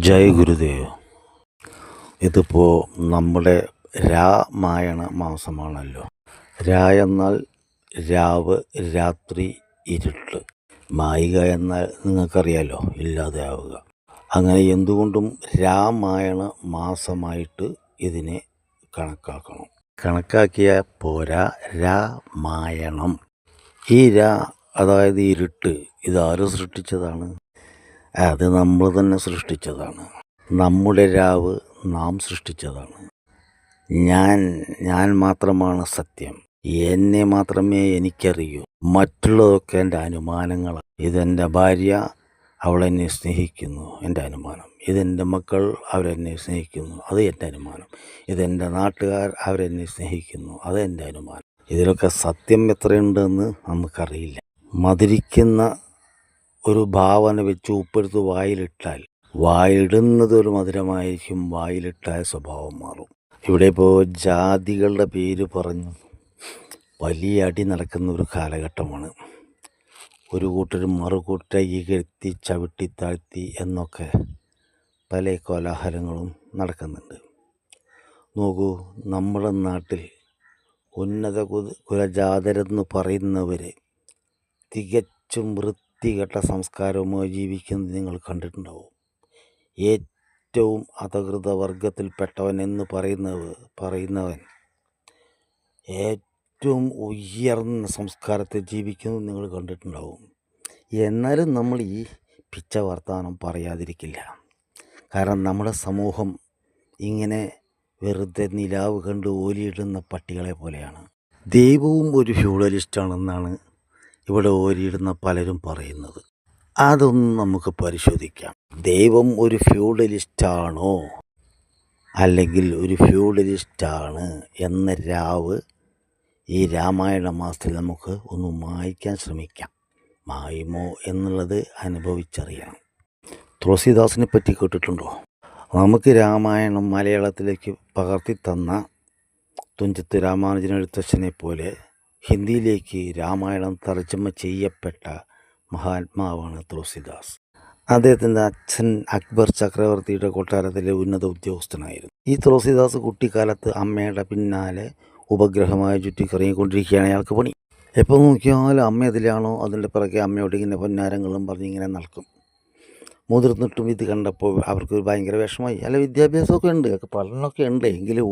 ജയ് ഗുരുദേവ്. ഇതിപ്പോൾ നമ്മുടെ രാമായണ മാസമാണല്ലോ. എന്നാൽ രാവ്, രാത്രി, ഇരുട്ട്. മായിക എന്നാൽ നിങ്ങൾക്കറിയാലോ, ഇല്ലാതെയാവുക. അങ്ങനെ എന്തുകൊണ്ടും രാമായണ മാസമായിട്ട് ഇതിനെ കണക്കാക്കണം. കണക്കാക്കിയ പോരാ, രാമായണം. ഈ അതായത് ഇരുട്ട്, ഇതാരും സൃഷ്ടിച്ചതാണ്? അത് നമ്മൾ തന്നെ സൃഷ്ടിച്ചതാണ്. നമ്മുടെ രാവ് നാം സൃഷ്ടിച്ചതാണ്. ഞാൻ മാത്രമാണ് സത്യം. എന്നെ മാത്രമേ എനിക്കറിയൂ. മറ്റുള്ളതൊക്കെ എൻ്റെ അനുമാനങ്ങളാണ്. ഇതെൻ്റെ ഭാര്യ, അവളെന്നെ സ്നേഹിക്കുന്നു, എൻ്റെ അനുമാനം. ഇതെൻ്റെ മക്കൾ, അവരെന്നെ സ്നേഹിക്കുന്നു, അത് എൻ്റെ അനുമാനം. ഇതെൻ്റെ നാട്ടുകാർ, അവരെന്നെ സ്നേഹിക്കുന്നു, അത് എൻ്റെ അനുമാനം. ഇതിലൊക്കെ സത്യം എത്രയുണ്ടെന്ന് നമുക്കറിയില്ല. മധുരിക്കുന്ന ഒരു ഭാവന വെച്ച് ഉപ്പെടുത്ത് വായിലിട്ടാൽ വായിലിടുന്നത് ഒരു മധുരമായിരിക്കും, വായിലിട്ടാൽ സ്വഭാവം മാറും. ഇവിടെ ഇപ്പോൾ ജാതികളുടെ പേര് പറഞ്ഞു വലിയ അടി നടക്കുന്ന ഒരു കാലഘട്ടമാണ്. ഒരു കൂട്ടർ മറുകൂട്ട ഇകഴ്ത്തി ചവിട്ടി താഴ്ത്തി എന്നൊക്കെ പല കോലാഹലങ്ങളും നടക്കുന്നുണ്ട്. നോക്കൂ, നമ്മുടെ നാട്ടിൽ ഉന്നത കുലജാതരെന്ന് പറയുന്നവർ തികച്ചും വൃത്തികെട്ട സംസ്കാരവുമായി ജീവിക്കുന്നത് നിങ്ങൾ കണ്ടിട്ടുണ്ടാവും. ഏറ്റവും അധകൃത വർഗത്തിൽപ്പെട്ടവൻ എന്ന് പറയുന്നവൻ ഏറ്റവും ഉയർന്ന സംസ്കാരത്തിൽ ജീവിക്കുന്നത് നിങ്ങൾ കണ്ടിട്ടുണ്ടാവും. എന്നാലും നമ്മൾ ഈ പിച്ച വർത്തമാനം പറയാതിരിക്കില്ല. കാരണം നമ്മുടെ സമൂഹം ഇങ്ങനെ വെറുതെ നിലാവ് കണ്ട് ഓലിയിടുന്ന പട്ടികളെ പോലെയാണ്. ദൈവവും ഒരു ഫ്യൂഡലിസ്റ്റാണെന്നാണ് ഇവിടെ ഓരിയിടുന്ന പലരും പറയുന്നത്. അതൊന്നും നമുക്ക് പരിശോധിക്കാം. ദൈവം ഒരു ഫ്യൂഡലിസ്റ്റാണോ അല്ലെങ്കിൽ ഒരു ഫ്യൂഡലിസ്റ്റാണ് എന്ന രാവ് ഈ രാമായണ മാസത്തിൽ നമുക്ക് ഒന്ന് മായ്ക്കാൻ ശ്രമിക്കാം. മായുമോ എന്നുള്ളത് അനുഭവിച്ചറിയണം. തുളസീദാസിനെ പറ്റി കേട്ടിട്ടുണ്ടോ? നമുക്ക് രാമായണം മലയാളത്തിലേക്ക് പകർത്തി തന്ന തുഞ്ചത്ത് രാമാനുജൻ എഴുത്തച്ഛനെ പോലെ ഹിന്ദിയിലേക്ക് രാമായണം തർജ്ജമ ചെയ്യപ്പെട്ട മഹാത്മാവാണ് തുളസീദാസ്. അദ്ദേഹത്തിൻ്റെ അച്ഛൻ അക്ബർ ചക്രവർത്തിയുടെ കൊട്ടാരത്തിലെ ഉന്നത ഉദ്യോഗസ്ഥനായിരുന്നു. ഈ തുളസീദാസ് കുട്ടിക്കാലത്ത് അമ്മയുടെ പിന്നാലെ ഉപഗ്രഹമായി ചുറ്റിക്കറങ്ങിക്കൊണ്ടിരിക്കുകയാണ് അയാൾക്ക് പണി. എപ്പോൾ നോക്കിയാലും അമ്മ അതിലാണോ അതിൻ്റെ പിറകെ അമ്മയോട് ഇങ്ങനെ പൊന്നാരങ്ങളും പറഞ്ഞിങ്ങനെ നടക്കും. മുതിർന്നിട്ടും ഇത് കണ്ടപ്പോൾ അവർക്ക് ഭയങ്കര വിഷമമായി. അല്ല, വിദ്യാഭ്യാസമൊക്കെ ഉണ്ട്, പഠനമൊക്കെ ഉണ്ട്, എങ്കിലും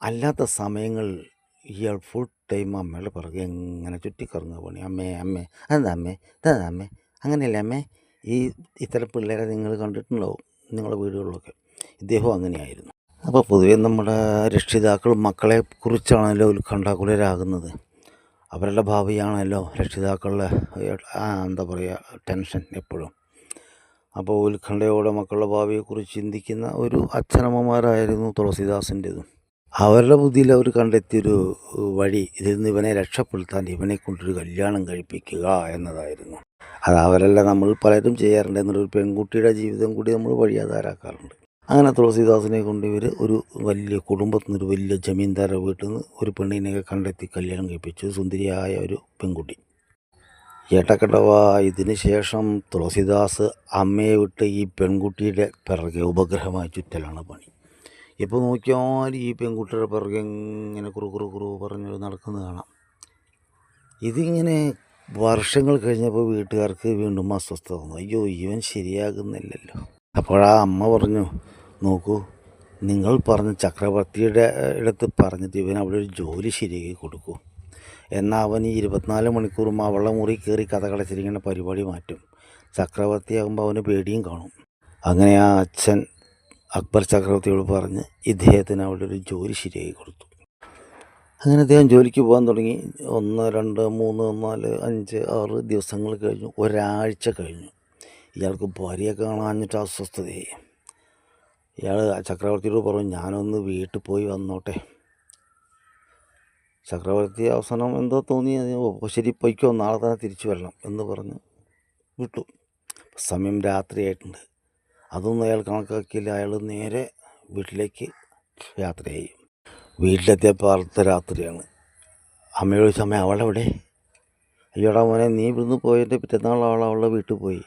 അല്ലാത്ത സമയങ്ങളിൽ ഇയാൾ ഫുൾ ടൈം അമ്മയുടെ പിറകെ എങ്ങനെ ചുറ്റിക്കറങ്ങുക പണി. അമ്മേ അതെന്താ അമ്മേ അങ്ങനെയല്ലേ അമ്മേ? ഇത്തരം പിള്ളേരെ നിങ്ങൾ കണ്ടിട്ടുണ്ടാവും നിങ്ങളുടെ വീടുകളിലൊക്കെ. ഇദ്ദേഹം അങ്ങനെയായിരുന്നു. അപ്പോൾ പൊതുവേ നമ്മുടെ രക്ഷിതാക്കൾ മക്കളെ കുറിച്ചാണല്ലോ ഉത്കണ്ഠാകുലരാകുന്നത്. അവരുടെ ഭാവിയാണല്ലോ രക്ഷിതാക്കളുടെ ടെൻഷൻ എപ്പോഴും. അപ്പോൾ ഉത്കണ്ഠയോടെ മക്കളുടെ ഭാവിയെക്കുറിച്ച് ചിന്തിക്കുന്ന ഒരു അച്ഛനമ്മമാരായിരുന്നു തുളസീദാസിൻ്റെതും. അവരുടെ ബുദ്ധിയിൽ അവർ കണ്ടെത്തിയൊരു വഴി ഇതിൽ നിന്ന് ഇവനെ രക്ഷപ്പെടുത്താൻ ഇവനെ കൊണ്ടൊരു കല്യാണം കഴിപ്പിക്കുക എന്നതായിരുന്നു. അത് അവരല്ല, നമ്മൾ പലരും ചെയ്യാറുണ്ട്. എന്നൊരു പെൺകുട്ടിയുടെ ജീവിതം കൂടി നമ്മൾ വഴിയാധാരാക്കാറുണ്ട്. അങ്ങനെ തുളസീദാസിനെ കൊണ്ട് ഇവർ ഒരു വലിയ കുടുംബത്തിൽ നിന്ന്, ഒരു വലിയ ജമീന്ദാരുടെ വീട്ടിൽ നിന്ന് ഒരു പെണ്ണിനെയൊക്കെ കണ്ടെത്തി കല്യാണം കഴിപ്പിച്ചു. സുന്ദരിയായ ഒരു പെൺകുട്ടി. ഏട്ടക്കടവ. ഇതിന് ശേഷം തുളസീദാസ് അമ്മയെ വിട്ട് ഈ പെൺകുട്ടിയുടെ പിറകെ ഉപഗ്രഹമായി ചുറ്റലാണ് പണി. ഇപ്പോൾ നോക്കിയാൽ ഈ പെൺകുട്ടിയുടെ പിറകെ ഇങ്ങനെ കുറു പറഞ്ഞ് നടക്കുന്നത് കാണാം. ഇതിങ്ങനെ വർഷങ്ങൾ കഴിഞ്ഞപ്പോൾ വീട്ടുകാർക്ക് വീണ്ടും അസ്വസ്ഥത തോന്നുന്നു. അയ്യോ, ഇവൻ ശരിയാകുന്നില്ലല്ലോ. അപ്പോഴാ അമ്മ പറഞ്ഞു, നോക്കൂ, നിങ്ങൾ പറഞ്ഞ ചക്രവർത്തിയുടെ അടുത്ത് പറഞ്ഞിട്ട് ഇവൻ അവിടെ ഒരു ജോലി ശരിയാക്കി കൊടുക്കൂ. എന്നാൽ അവൻ ഈ 24 മണിക്കൂറും അവളുടെ മുറി കയറി കഥ കളച്ചിരിക്കുന്ന പരിപാടി മാറ്റും. ചക്രവർത്തിയാകുമ്പോൾ അവന് പേടിയും കാണും. അങ്ങനെ ആ അച്ഛൻ അക്ബർ ചക്രവർത്തിയോട് പറഞ്ഞ് ഇദ്ദേഹത്തിന് അവിടെ ഒരു ജോലി ശരിയാക്കി കൊടുത്തു. അങ്ങനെ അദ്ദേഹം ജോലിക്ക് പോകാൻ തുടങ്ങി. 1, 2, 3, 4, 5, 6 ദിവസങ്ങൾ കഴിഞ്ഞു. ഒരാഴ്ച കഴിഞ്ഞു. ഇയാൾക്ക് ഭാര്യയെ കാണാഞ്ഞിട്ട് അസ്വസ്ഥതയായി. ഇയാൾ ചക്രവർത്തിയോട് പറഞ്ഞു, ഞാനൊന്ന് വീട്ടിൽ പോയി വന്നോട്ടെ. ചക്രവർത്തി അവസാനം എന്തോ തോന്നി, ശരി പൊയ്ക്കോ, നാളെ തന്നെ തിരിച്ചു വരണം എന്ന് പറഞ്ഞ് വിട്ടു. സമയം രാത്രിയായിട്ടുണ്ട്. അതൊന്നും അയാൾ കണക്കാക്കിയില്ല. അയാൾ നേരെ വീട്ടിലേക്ക് യാത്രയായി. വീട്ടിലെത്തിയപ്പോൾ അർദ്ധരാത്രിയാണ്. അമ്മയോട് ചോദിച്ചു, അവളെവിടെ? അയ്യോടാ മോനെ, നീ ഇവിടുന്ന് പോയതിൻ്റെ പിറ്റന്നാൾ അവളുടെ വീട്ടിൽ പോയി.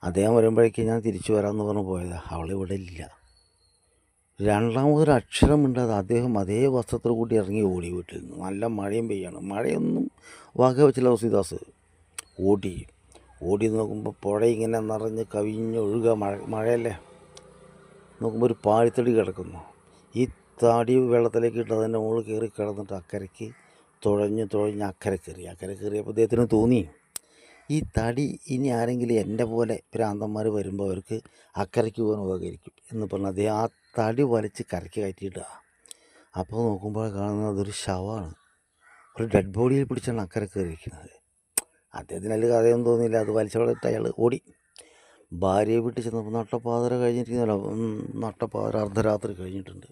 അദ്ദേഹം വരുമ്പോഴേക്ക് ഞാൻ തിരിച്ചു വരാമെന്ന് പറഞ്ഞ് പോയതാണ്. അവളിവിടെ ഇല്ല. രണ്ടാമതൊരു അക്ഷരമുണ്ടാതെ അദ്ദേഹം അതേ വസ്ത്രത്തിൽ കൂടി ഇറങ്ങി ഓടി വീട്ടിൽ നിന്ന്. നല്ല മഴയും പെയ്യാണ്. മഴയൊന്നും വക വെച്ചില്ല തുളസീദാസ്. ഓടി നോക്കുമ്പോൾ പുഴ ഇങ്ങനെ നിറഞ്ഞ് കവിഞ്ഞൊഴുക. മഴയല്ലേ. നോക്കുമ്പോൾ ഒരു പാഴ്ത്തടി കിടക്കുന്നു. ഈ തടി വെള്ളത്തിലേക്ക് ഇട്ട് അതിൻ്റെ മുകളിൽ കയറി കിടന്നിട്ട് അക്കരയ്ക്ക് തുഴഞ്ഞ് അക്കരെ കയറിയപ്പോൾ അദ്ദേഹത്തിന് തോന്നി, ഈ തടി ഇനി ആരെങ്കിലും എൻ്റെ പോലെ ഭ്രാന്തന്മാർ വരുമ്പോൾ അവർക്ക് അക്കരയ്ക്ക് പോകാൻ ഉപകരിക്കും എന്ന് പറഞ്ഞ് അദ്ദേഹം ആ തടി വലിച്ച് കരയ്ക്ക് കയറ്റിയിട്ടാണ്. അപ്പോൾ നോക്കുമ്പോൾ കാണുന്നത് അതൊരു ശവമാണ്. ഒരു ഡെഡ് ബോഡിയിൽ പിടിച്ചാണ് അക്കരെ കയറിയിരിക്കുന്നത്. അദ്ദേഹത്തിന് അതിൽ കഥയൊന്നും തോന്നിയില്ല. അത് വലിച്ചവിടിട്ട് അയാൾ ഓടി. ഭാര്യയെ വീട്ടിൽ ചെന്നപ്പോൾ നട്ടപ്പാതിര കഴിഞ്ഞിരിക്കുന്നല്ലോ. നട്ടപ്പാതിര അർദ്ധരാത്രി കഴിഞ്ഞിട്ടുണ്ട്.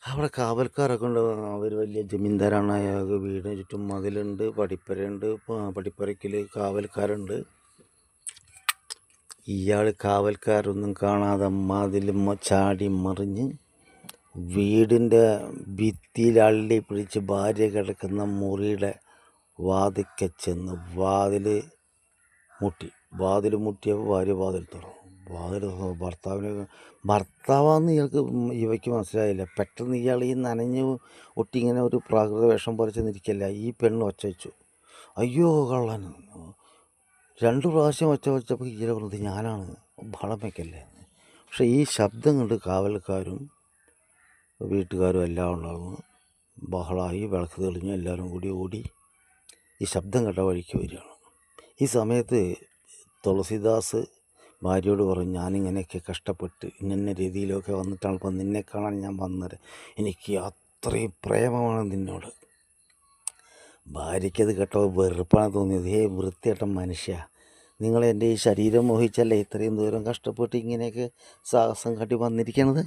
അവിടെ കാവൽക്കാരൊക്കെ ഉണ്ട്. അവർ വലിയ ജമീന്ദാരാണ്. അയാൾക്ക് വീടിന് ചുറ്റും മതിലുണ്ട്, പടിപ്പരയുണ്ട്. പടിപ്പരയ്ക്കൽ കാവൽക്കാരുണ്ട്. ഇയാൾ കാവൽക്കാരൊന്നും കാണാതെ മതിൽ ചാടി മറിഞ്ഞ് വീടിൻ്റെ ഭിത്തിയിൽ അള്ളി പിടിച്ച് ഭാര്യ കിടക്കുന്ന മുറിയുടെ വാതിൽക്ക ചെന്ന് വാതിൽ മുട്ടിയപ്പോൾ ഭാര്യ വാതിൽ തുറന്നു. ഭർത്താവാന്ന് ഇവയ്ക്ക് മനസ്സിലായില്ല. പെട്ടെന്ന് ഇയാൾ ഈ നനഞ്ഞ് ഒട്ടി ഇങ്ങനെ ഒരു പ്രാകൃത വേഷം പോലെ ചെന്നിരിക്കല്ല. ഈ പെണ്ണ് ഒച്ച വെച്ചു, അയ്യോ കള്ളൻ. 2 പ്രാവശ്യം ഒച്ച വെച്ചപ്പോൾ ഇയാൾ പറഞ്ഞത് ഞാനാണ്, ബഹളം വയ്ക്കല്ലേ. പക്ഷേ ഈ ശബ്ദം കണ്ട് കാവൽക്കാരും വീട്ടുകാരും എല്ലാം ഉണ്ടാകുന്നു. ബഹളമായി, വിളക്ക് തെളിഞ്ഞ് എല്ലാവരും കൂടി ഓടി ഈ ശബ്ദം കേട്ട വഴിക്ക് വരികയാണ്. ഈ സമയത്ത് തുളസീദാസ് ഭാര്യയോട് പറഞ്ഞു, ഞാനിങ്ങനെയൊക്കെ കഷ്ടപ്പെട്ട് ഇന്ന രീതിയിലൊക്കെ വന്നിട്ടാണ് ഇപ്പം നിന്നെ കാണാൻ ഞാൻ വന്നത്. എനിക്ക് അത്രയും പ്രേമമാണ് നിന്നോട്. ഭാര്യയ്ക്കത് കേട്ടോ വെറുപ്പാണ് തോന്നിയത്. വൃത്തികെട്ട മനുഷ്യ, നിങ്ങൾ എൻ്റെ ഈ ശരീരം മോഹിച്ചല്ലേ ഇത്രയും ദൂരം കഷ്ടപ്പെട്ട് ഇങ്ങനെയൊക്കെ സാഹസം കാട്ടി വന്നിരിക്കണത്.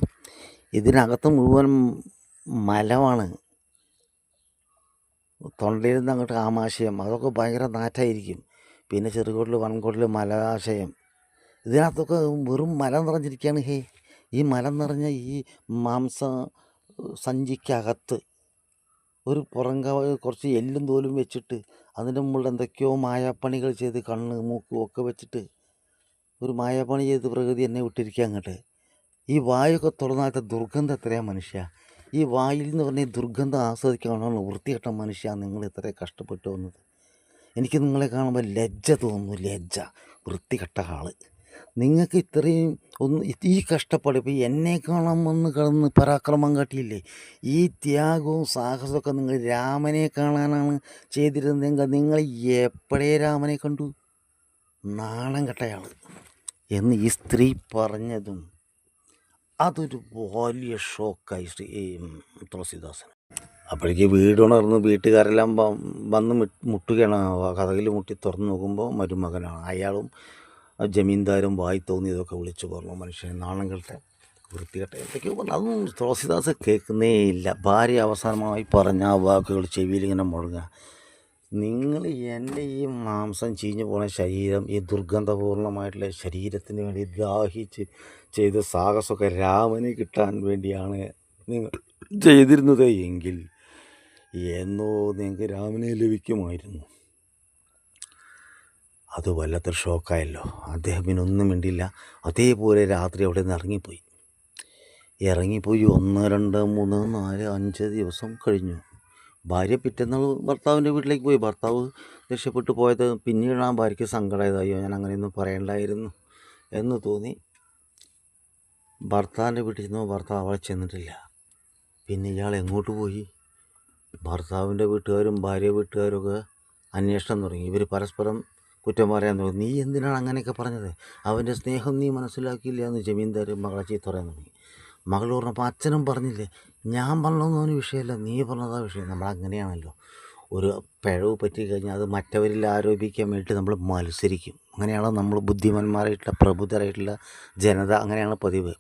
ഇതിനകത്ത് മുഴുവൻ മലമാണ്. തൊണ്ടയിൽ നിന്ന് അങ്ങോട്ട് ആമാശയം, അതൊക്കെ ഭയങ്കര നാറ്റായിരിക്കും. പിന്നെ ചെറുകുടൽ, വൻകുടൽ, മലാശയം, ഇതിനകത്തൊക്കെ വെറും മല നിറഞ്ഞിരിക്കുകയാണ്. ഈ മല നിറഞ്ഞ ഈ മാംസ സഞ്ചിക്കകത്ത് ഒരു കുറച്ച് എല്ലും തോലും വെച്ചിട്ട് അതിൻ്റെ മുകളിൽ എന്തൊക്കെയോ മായാപ്പണികൾ ചെയ്ത് കണ്ണ് മൂക്കും ഒക്കെ വെച്ചിട്ട് ഒരു മായാപ്പണി ചെയ്ത് പ്രകൃതി എന്നെ വിട്ടിരിക്കുക അങ്ങോട്ട്. ഈ വായൊക്കെ തുറന്നാത്ത ദുർഗന്ധം എത്രയാണ് മനുഷ്യ. ഈ വായിൽ നിന്ന് പറഞ്ഞ ദുർഗന്ധം ആസ്വദിക്കാനാണ് വൃത്തികെട്ട മനുഷ്യ നിങ്ങൾ ഇത്ര കഷ്ടപ്പെട്ടു വന്നത്. എനിക്ക് നിങ്ങളെ കാണുമ്പോൾ ലജ്ജ തോന്നുന്നു. ലജ്ജ, വൃത്തികെട്ട ആൾ. നിങ്ങൾക്ക് ഇത്രയും ഈ കഷ്ടപ്പാട് ഇപ്പോൾ എന്നെ കാണാൻ വന്ന് കിടന്ന് പരാക്രമം കാട്ടിയില്ലേ. ഈ ത്യാഗവും സാഹസമൊക്കെ നിങ്ങൾ രാമനെ കാണാനാണ് ചെയ്തിരുന്നതെങ്കിൽ നിങ്ങൾ എപ്പോഴേ രാമനെ കണ്ടു. നാണം കെട്ടയാൾ എന്ന് ഈ സ്ത്രീ പറഞ്ഞതും അതൊരു വലിയ ഷോക്കായി തുളസീദാസൻ. അപ്പോഴേക്ക് വീടുണർന്ന് വീട്ടുകാരെല്ലാം വന്ന് മുട്ടുകയാണ്. കഥകിൽ മുട്ടി തുറന്ന് നോക്കുമ്പോൾ മരുമകനാണ്. അയാളും ജമീന്ദാരും വായി തോന്നിയതൊക്കെ വിളിച്ചു പറഞ്ഞു. മനുഷ്യനെ നാണം കെട്ടെ, വൃത്തികെട്ടെ എന്തൊക്കെയോ പറഞ്ഞു. അതൊന്നും തുളസീദാസ് കേൾക്കുന്നേ ഇല്ല. ഭാര്യ അവസാനമായി പറഞ്ഞ ആ വാക്കുകൾ ചെവിയിലിങ്ങനെ മുഴങ്ങുക, നിങ്ങൾ എൻ്റെ ഈ മാംസം ചീഞ്ഞു പോണ ശരീരം, ഈ ദുർഗന്ധപൂർണമായിട്ടുള്ള ശരീരത്തിന് വേണ്ടി ദാഹിച്ച് ചെയ്ത സാഹസമൊക്കെ രാമനെ കിട്ടാൻ വേണ്ടിയാണ് നിങ്ങൾ ചെയ്തിരുന്നത് എങ്കിൽ എന്നോ നിങ്ങൾക്ക് രാമനെ ലഭിക്കുമായിരുന്നു. അത് വല്ലാത്തൊരു ഷോക്കായല്ലോ. അദ്ദേഹം പിന്നെ ഒന്നും മിണ്ടില്ല. അതേപോലെ രാത്രി അവിടെ നിന്ന് ഇറങ്ങിപ്പോയി. 1, 2, 3, 4, 5 ദിവസം കഴിഞ്ഞു. ഭാര്യ പിറ്റേന്നാൾ ഭർത്താവിൻ്റെ വീട്ടിലേക്ക് പോയി. ഭർത്താവ് രക്ഷപ്പെട്ടു പോയത് പിന്നീട് ആ ഭാര്യയ്ക്ക് സങ്കടമായതായോ, ഞാൻ അങ്ങനെയൊന്നും പറയണ്ടായിരുന്നു എന്ന് തോന്നി. ഭർത്താവിൻ്റെ വീട്ടിൽ ചെന്നു. ഭർത്താവ് അവളെ ചെന്നിട്ടില്ല. പിന്നെ ഇയാൾ എങ്ങോട്ട് പോയി? ഭർത്താവിൻ്റെ വീട്ടുകാരും ഭാര്യ വീട്ടുകാരൊക്കെ അന്വേഷണം തുടങ്ങി. ഇവർ പരസ്പരം കുറ്റം പറയാൻ തുടങ്ങി. നീ എന്തിനാണ് അങ്ങനെയൊക്കെ പറഞ്ഞത്? അവൻ്റെ സ്നേഹം നീ മനസ്സിലാക്കിയില്ല എന്ന് ജമീന്ദാർ മകളെ ചീത്ത പറയാൻ തുടങ്ങി. മകൾ പറഞ്ഞപ്പോൾ അച്ഛനും പറഞ്ഞില്ലേ, ഞാൻ പറഞ്ഞതൊന്നും അവന് വിഷയമല്ല, നീ പറഞ്ഞതാ വിഷയം. നമ്മളങ്ങനെയാണല്ലോ, ഒരു പിഴവ് പറ്റിക്കഴിഞ്ഞാൽ അത് മറ്റവരിൽ ആരോപിക്കാൻ വേണ്ടിയിട്ട് നമ്മൾ മത്സരിക്കും. അങ്ങനെയാണ് നമ്മൾ ബുദ്ധിമാന്മാരായിട്ടുള്ള പ്രബുദ്ധരായിട്ടുള്ള ജനത, അങ്ങനെയാണ് പതിവ്.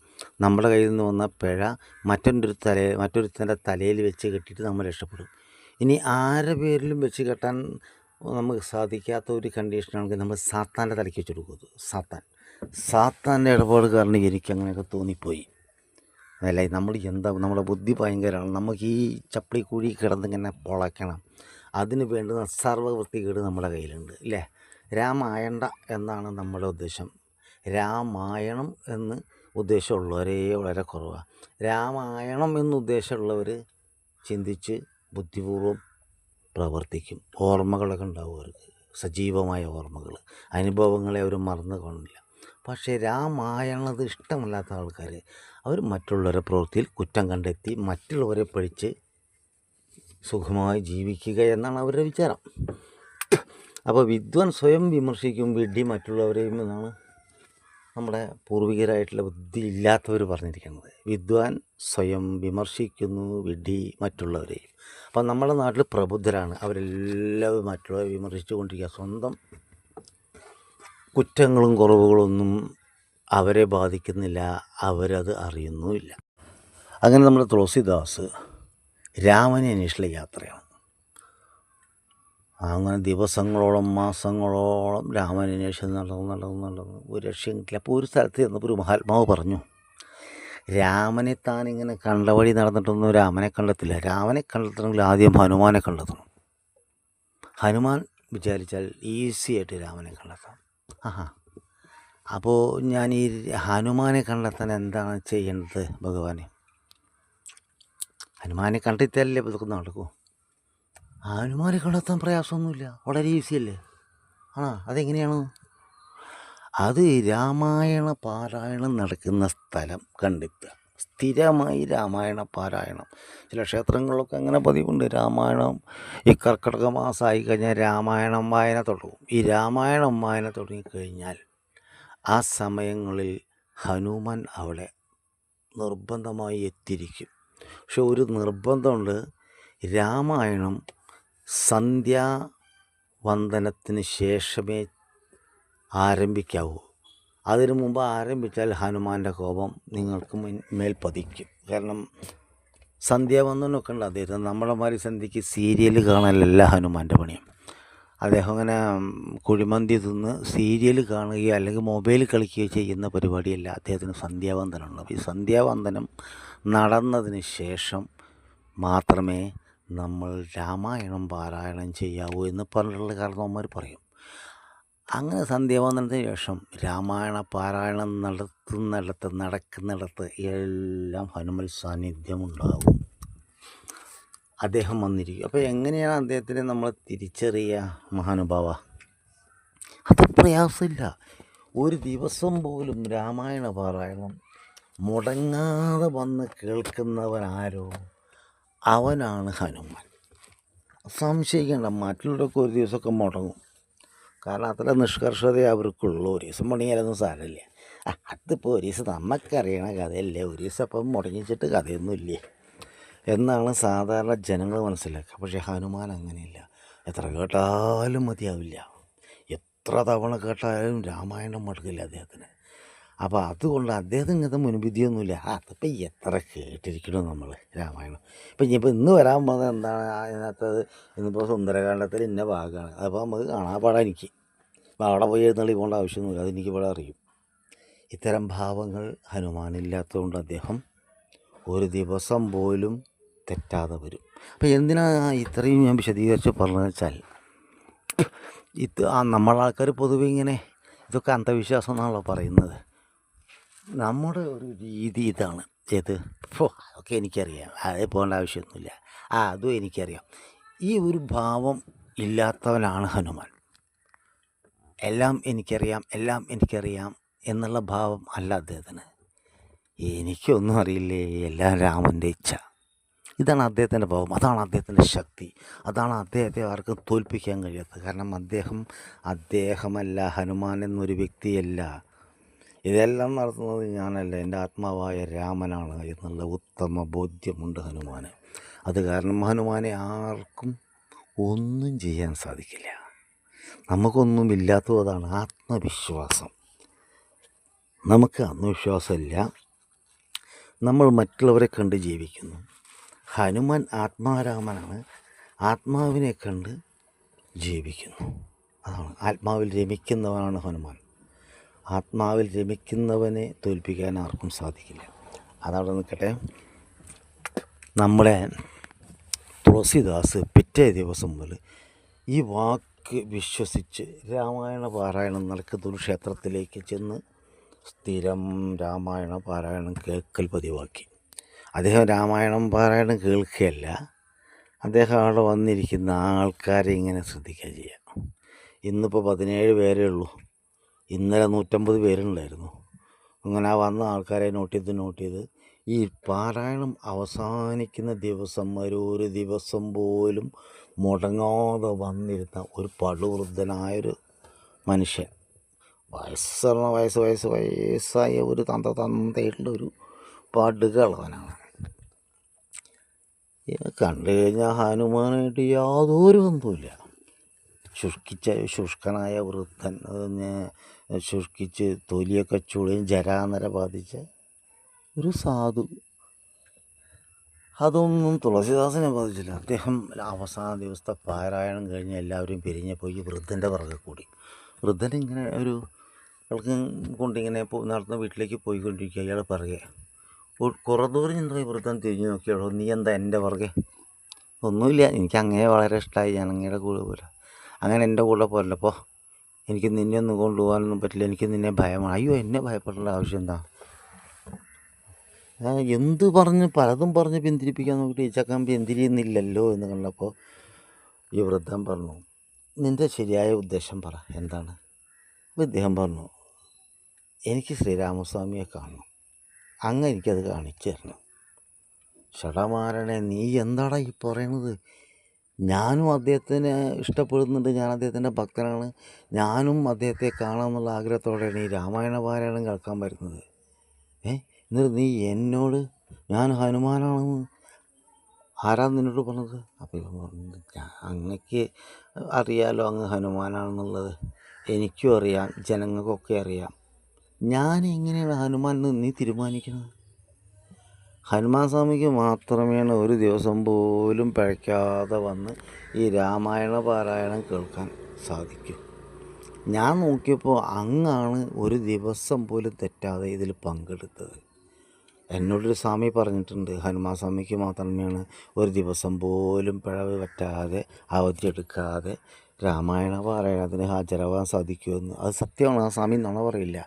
നമ്മുടെ കയ്യിൽ നിന്ന് വന്ന പിഴ മറ്റൊരുത്തൻ്റെ തലയിൽ വെച്ച് കെട്ടിയിട്ട് നമ്മൾ രക്ഷപ്പെടും. ഇനി ആരുടെ പേരിലും വെച്ച് കെട്ടാൻ നമുക്ക് സാധിക്കാത്ത ഒരു കണ്ടീഷനാണെങ്കിൽ നമ്മൾ സാത്താൻ്റെ തലയ്ക്ക് വെച്ച് കൊടുക്കും. സാത്താൻ്റെ ഇടപാട് കാരണം എനിക്ക് അങ്ങനെയൊക്കെ തോന്നിപ്പോയി. അല്ല, നമ്മുടെ ബുദ്ധി ഭയങ്കരമാണ്. നമുക്ക് ഈ ചപ്പിളിക്കുഴി കിടന്നിങ്ങനെ പൊളയ്ക്കണം. അതിന് വേണ്ടുന്ന സർവ്വവൃത്തികേട് നമ്മുടെ കയ്യിലുണ്ട്, അല്ലേ? രാമായണ്ട എന്നാണ് നമ്മുടെ ഉദ്ദേശം. രാമായണം എന്ന് ഉദ്ദേശമുള്ളവരേ വളരെ കുറവാണ്. രാമായണം എന്ന് ഉദ്ദേശമുള്ളവർ ചിന്തിച്ച് ബുദ്ധിപൂർവ്വം പ്രവർത്തിക്കും. ഓർമ്മകളൊക്കെ ഉണ്ടാവും അവർക്ക്, സജീവമായ ഓർമ്മകൾ, അനുഭവങ്ങളെ അവർ മറന്നു കാണില്ല. പക്ഷേ രാമായണത് ഇഷ്ടമല്ലാത്ത ആൾക്കാർ അവർ മറ്റുള്ളവരെ പ്രവൃത്തിയിൽ കുറ്റം കണ്ടെത്തി മറ്റുള്ളവരെ പഠിച്ച് സുഖമായി ജീവിക്കുക എന്നാണ് അവരുടെ വിചാരം. അപ്പോൾ വിദ്വാൻ സ്വയം വിമർശിക്കും, വിഡ്ഢി മറ്റുള്ളവരെയും എന്നാണ് നമ്മുടെ പൂർവികരായിട്ടുള്ള ബുദ്ധി ഇല്ലാത്തവർ പറഞ്ഞിരിക്കുന്നത്. വിദ്വാൻ സ്വയം വിമർശിക്കുന്നു, വിഡ്ഢി മറ്റുള്ളവരെയും. അപ്പം നമ്മുടെ നാട്ടിൽ പ്രബുദ്ധരാണ്, അവരെല്ലാവരും മറ്റുള്ളവരെ വിമർശിച്ചു കൊണ്ടിരിക്കുക. സ്വന്തം കുറ്റങ്ങളും കുറവുകളൊന്നും അവരെ ബാധിക്കുന്നില്ല, അവരത് അറിയുന്നുമില്ല. അങ്ങനെ നമ്മുടെ തുളസിദാസ് രാമനെ അന്വേഷിച്ചുള്ള യാത്രയാണ്. അങ്ങനെ ദിവസങ്ങളോളം മാസങ്ങളോളം രാമനെ അന്വേഷിച്ച് നടന്ന് ഒരു രക്ഷയും കിട്ടില്ല. അപ്പോൾ ഒരു സ്ഥലത്ത് ചെന്നപ്പോൾ ഒരു മഹാത്മാവ് പറഞ്ഞു, രാമനെ താനിങ്ങനെ കണ്ട വഴി നടന്നിട്ടൊന്നും രാമനെ കണ്ടെത്തില്ല. രാമനെ കണ്ടെത്തണമെങ്കിൽ ആദ്യം ഹനുമാനെ കണ്ടെത്തണം. ഹനുമാൻ വിചാരിച്ചാൽ ഈസിയായിട്ട് രാമനെ കണ്ടെത്താം. അപ്പോൾ ഞാൻ ഈ ഹനുമാനെ കണ്ടെത്താൻ എന്താണ് ചെയ്യേണ്ടത് ഭഗവാനെ? ഹനുമാനെ കണ്ടെത്തിയാലല്ലേ ഇതൊക്കെ നടക്കൂ. ഹനുമാനെ കണ്ടെത്താൻ പ്രയാസമൊന്നുമില്ല, വളരെ ഈസിയല്ലേ. അതെങ്ങനെയാണ്? അത് രാമായണ പാരായണം നടക്കുന്ന സ്ഥലം കണ്ടെത്തുക. സ്ഥിരമായി രാമായണ പാരായണം. ചില ക്ഷേത്രങ്ങളിലൊക്കെ അങ്ങനെ പതിവുണ്ട്. രാമായണം ഈ കർക്കിടക മാസമായി കഴിഞ്ഞാൽ രാമായണം വായന തുടങ്ങും. ഈ രാമായണം വായന തുടങ്ങിക്കഴിഞ്ഞാൽ ആ സമയങ്ങളിൽ ഹനുമാൻ അവിടെ നിർബന്ധമായി എത്തിയിരിക്കും. പക്ഷെ ഒരു നിർബന്ധമുണ്ട്, രാമായണം സന്ധ്യാവന്ദനത്തിന് ശേഷമേ ആരംഭിക്കാവൂ. അതിനു മുമ്പ് ആരംഭിച്ചാൽ ഹനുമാൻ്റെ കോപം നിങ്ങൾക്ക് മേൽ പതിക്കും. കാരണം സന്ധ്യാവന്ദനമൊക്കെ ഉണ്ട് അദ്ദേഹം. നമ്മളെ മാതിരി സന്ധ്യയ്ക്ക് സീരിയൽ കാണലല്ല ഹനുമാൻ്റെ പണിയും. അദ്ദേഹം അങ്ങനെ കുഴിമന്തി തിന്ന് സീരിയൽ കാണുകയോ അല്ലെങ്കിൽ മൊബൈൽ കളിക്കുകയോ ചെയ്യുന്ന പരിപാടിയല്ല അദ്ദേഹത്തിന്. സന്ധ്യാവന്ദനമുണ്ട്. അപ്പോൾ ഈ സന്ധ്യാവന്ദനം നടന്നതിന് ശേഷം മാത്രമേ നമ്മൾ രാമായണം പാരായണം ചെയ്യാവൂ എന്ന് പറഞ്ഞിട്ടുള്ള കാരണവന്മാർ പറയും. അങ്ങനെ സന്ധ്യാവന്ദനത്തിന് ശേഷം രാമായണ പാരായണം നടക്കുന്നിടത്ത് എല്ലാം ഹനുമൽ സാന്നിധ്യമുണ്ടാകും. അദ്ദേഹം വന്നിരിക്കും. അപ്പോൾ എങ്ങനെയാണ് അദ്ദേഹത്തിനെ നമ്മൾ തിരിച്ചറിയുക? മഹാനുഭാവ, അത് പ്രയാസമില്ല. ഒരു ദിവസം പോലും രാമായണ പാരായണം മുടങ്ങാതെ വന്ന് കേൾക്കുന്നവനാരോ അവനാണ് ഹനുമാൻ. സംശയിക്കേണ്ട. മറ്റുള്ളവരൊക്കെ ഒരു ദിവസമൊക്കെ മുടങ്ങും, കാരണം അത്ര നിഷ്കർഷത അവർക്കുള്ളൂ. ഒരു ദിവസം മുടങ്ങിയാലൊന്നും സാരമില്ല. അതിപ്പോൾ ഒരു ദിവസം നമുക്കറിയണ കഥയല്ലേ, ഒരു ദിവസം അപ്പം മുടങ്ങിച്ചിട്ട് കഥയൊന്നുമില്ലേ എന്നാണ് സാധാരണ ജനങ്ങൾ മനസ്സിലാക്കുക. പക്ഷേ ഹനുമാൻ അങ്ങനെയില്ല. എത്ര കേട്ടാലും മതിയാവില്ല, എത്ര തവണ കേട്ടാലും രാമായണം മടുക്കില്ല അദ്ദേഹത്തിന്. അപ്പോൾ അതുകൊണ്ട് അദ്ദേഹത്തിന് ഇങ്ങനത്തെ മുൻവിധിയൊന്നുമില്ല. അതിപ്പോൾ എത്ര കേട്ടിരിക്കണം നമ്മൾ രാമായണം. ഇനിയിപ്പോൾ ഇന്ന് വരാൻ പോകുന്നത് എന്താണ് അതിനകത്തത്? ഇന്നിപ്പോൾ സുന്ദരകാണ്ഡത്തിൽ ഇന്ന ഭാഗമാണ്, അപ്പോൾ നമുക്ക് കാണാൻ പാടാം. എനിക്ക് അപ്പോൾ അവിടെ പോയി എഴുന്നള്ളി പോകേണ്ട ആവശ്യമൊന്നുമില്ല, അതെനിക്ക് ഇവിടെ അറിയും. ഇത്തരം ഭാവങ്ങൾ ഹനുമാനില്ലാത്തതുകൊണ്ട് അദ്ദേഹം ഒരു ദിവസം പോലും തെറ്റാതെ വരും. അപ്പോൾ എന്തിനാണ് ഇത്രയും ഞാൻ വിശദീകരിച്ച് പറഞ്ഞതെന്ന് വെച്ചാൽ, നമ്മളാൾക്കാർ പൊതുവെ ഇങ്ങനെ ഇതൊക്കെ അന്ധവിശ്വാസം എന്നാണല്ലോ പറയുന്നത്. നമ്മുടെ ഒരു രീതി ഇതാണ്. അതൊക്കെ എനിക്കറിയാം, അതേ പോകേണ്ട ആവശ്യമൊന്നുമില്ല, അതും എനിക്കറിയാം. ഈ ഒരു ഭാവം ഇല്ലാത്തവനാണ് ഹനുമാൻ. എല്ലാം എനിക്കറിയാം എന്നുള്ള ഭാവം അല്ല അദ്ദേഹത്തിന്. എനിക്കൊന്നും അറിയില്ലേ, എല്ലാം രാമൻ്റെ ഇച്ഛ. ഇതാണ് അദ്ദേഹത്തിൻ്റെ ഭാവം, അതാണ് അദ്ദേഹത്തിൻ്റെ ശക്തി, അതാണ് അദ്ദേഹത്തെ ആർക്കും തോൽപ്പിക്കാൻ കഴിയാത്തത്. കാരണം അദ്ദേഹമല്ല, ഹനുമാൻ എന്നൊരു വ്യക്തിയല്ല. ഇതെല്ലാം നടത്തുന്നത് ഞാനല്ല, എൻ്റെ ആത്മാവായ രാമനാണ് എന്നുള്ള ഉത്തമ ബോധ്യമുണ്ട് ഹനുമാന്. അത് കാരണം ഹനുമാനെ ആർക്കും ഒന്നും ചെയ്യാൻ സാധിക്കില്ല. നമുക്കൊന്നുമില്ലാത്തത് അതാണ് ആത്മവിശ്വാസം. നമുക്ക് ആത്മവിശ്വാസമില്ല, നമ്മൾ മറ്റുള്ളവരെ കണ്ട് ജീവിക്കുന്നു. ഹനുമാൻ ആത്മാരാമനാണ്, ആത്മാവിനെ കണ്ട് ജീവിക്കുന്നു. അതാണ് ആത്മാവിൽ രമിക്കുന്നവനാണ് ഹനുമാൻ. ആത്മാവിൽ രമിക്കുന്നവനെ തോൽപ്പിക്കാൻ ആർക്കും സാധിക്കില്ല. അതവിടെ നിൽക്കട്ടെ. നമ്മുടെ തുളസിദാസ് പിറ്റേ ദിവസം മുതൽ ഈ ഉറക്കെ വിശ്വസിച്ച് രാമായണ പാരായണം നടക്കുന്ന ഒരു ക്ഷേത്രത്തിലേക്ക് ചെന്ന് സ്ഥിരം രാമായണ പാരായണം കേൾക്കൽ പതിവാക്കി. അദ്ദേഹം രാമായണം പാരായണം കേൾക്കുകയല്ല, അദ്ദേഹം അവിടെ വന്നിരിക്കുന്ന ആൾക്കാരെ ഇങ്ങനെ ശ്രദ്ധിക്കുക ചെയ്യുക. ഇന്നിപ്പോൾ 17 പേരേ ഉള്ളൂ, ഇന്നലെ 150 പേരുണ്ടായിരുന്നു. അങ്ങനെ ആ വന്ന ആൾക്കാരെ നോട്ട് ചെയ്ത് ഈ പാരായണം അവസാനിക്കുന്ന ദിവസം ഒരു ദിവസം പോലും മുടങ്ങാതെ വന്നിരുന്ന ഒരു പടുവൃദ്ധനായൊരു മനുഷ്യൻ, വയസ്സായ ഒരു തന്തയുള്ള ഒരു പടുകളവനാണ്. കണ്ടു കഴിഞ്ഞാൽ ഹനുമാനായിട്ട് യാതൊരു ബന്ധവുമില്ല. ശുഷ്കനായ വൃദ്ധൻ, ശുഷ്കിച്ച് തൊലിയൊക്കെ ചുളിയും ജരാനര ബാധിച്ച ഒരു സാധു. അതൊന്നും തുളസിദാസിനെ ബാധിച്ചില്ല. അദ്ദേഹം അവസാന ദിവസത്തെ പാരായണം കഴിഞ്ഞ് എല്ലാവരും പിരിഞ്ഞ് പോയി വൃദ്ധൻ്റെ പുറകെ കൂടി. വൃദ്ധൻ ഇങ്ങനെ ഒരു ആൾക്ക് കൊണ്ടിങ്ങനെ നടന്ന വീട്ടിലേക്ക് പോയിക്കൊണ്ടിരിക്കുക. അയാൾ പിറകെ കുറേ ദൂരം ചെന്ന് വൃദ്ധൻ തിരിഞ്ഞു നോക്കിയാലോ, നീ എന്താ എൻ്റെ പുറകെ? ഒന്നുമില്ല, എനിക്ക് അങ്ങയെ വളരെ ഇഷ്ടമായി, ഞാൻ അങ്ങയുടെ കൂടെ പോരാ. അങ്ങനെ എൻ്റെ കൂടെ പോരല്ലപ്പോൾ എനിക്ക് നിന്നെ ഒന്നും കൊണ്ടുപോകാനൊന്നും പറ്റില്ല, എനിക്ക് നിന്നെ ഭയമാണ്. അയ്യോ, എന്നെ ഭയപ്പെടേണ്ട ആവശ്യം എന്താ? പലതും പറഞ്ഞ് പിന്തിരിപ്പിക്കാൻ നോക്കിയിട്ട് ഈ ചക്കൻ പിന്തിരിയുന്നില്ലല്ലോ എന്ന് കണ്ടപ്പോൾ ഈ വൃദ്ധൻ പറഞ്ഞു, നിൻ്റെ ശരിയായ ഉദ്ദേശം പറ, എന്താണ്? അപ്പോൾ ഇദ്ദേഹം പറഞ്ഞു, എനിക്ക് ശ്രീരാമസ്വാമിയെ കാണണം, അങ്ങ് എനിക്കത് കാണിച്ചു തരണം. ഷടമാരനെ, നീ എന്താടാ ഈ പറയണത്? ഞാനും അദ്ദേഹത്തിനെ ഇഷ്ടപ്പെടുന്നുണ്ട്, ഞാൻ അദ്ദേഹത്തിൻ്റെ ഭക്തനാണ്, ഞാനും അദ്ദേഹത്തെ കാണാമെന്നുള്ള ആഗ്രഹത്തോടെയാണ് ഈ രാമായണ പാരായണം കേൾക്കാൻ വരുന്നത്. എന്നിട്ട് നീ എന്നോട് ഞാൻ ഹനുമാനാണെന്ന് ആരാ നിന്നോട് പറഞ്ഞത്? അപ്പോൾ ഇവൻ പറഞ്ഞത്, അങ്ങക്ക് അറിയാലോ അങ്ങ് ഹനുമാനാണെന്നുള്ളത്, എനിക്കും അറിയാം, ജനങ്ങൾക്കൊക്കെ അറിയാം. ഞാൻ എങ്ങനെയാണ് ഹനുമാൻ എന്ന് നീ തീരുമാനിക്കുന്നത്? ഹനുമാൻ സ്വാമിക്ക് മാത്രമേ ഒരു ദിവസം പോലും പിഴയ്ക്കാതെ വന്ന് ഈ രാമായണ പാരായണം കേൾക്കാൻ സാധിക്കൂ. ഞാൻ നോക്കിയപ്പോൾ അങ്ങാണ് ഒരു ദിവസം പോലും തെറ്റാതെ ഇതിൽ പങ്കെടുത്തത്. എന്നോടൊരു സ്വാമി പറഞ്ഞിട്ടുണ്ട്, ഹനുമാൻ സ്വാമിക്ക് മാത്രമേ ഒരു ദിവസം പോലും പിഴവ് പറ്റാതെ അവധിയെടുക്കാതെ രാമായണ പാരായണത്തിന് ഹാജരാവാൻ സാധിക്കുമെന്ന്. അത് സത്യമാണ്, ആ സ്വാമി നുണ പറയില്ല.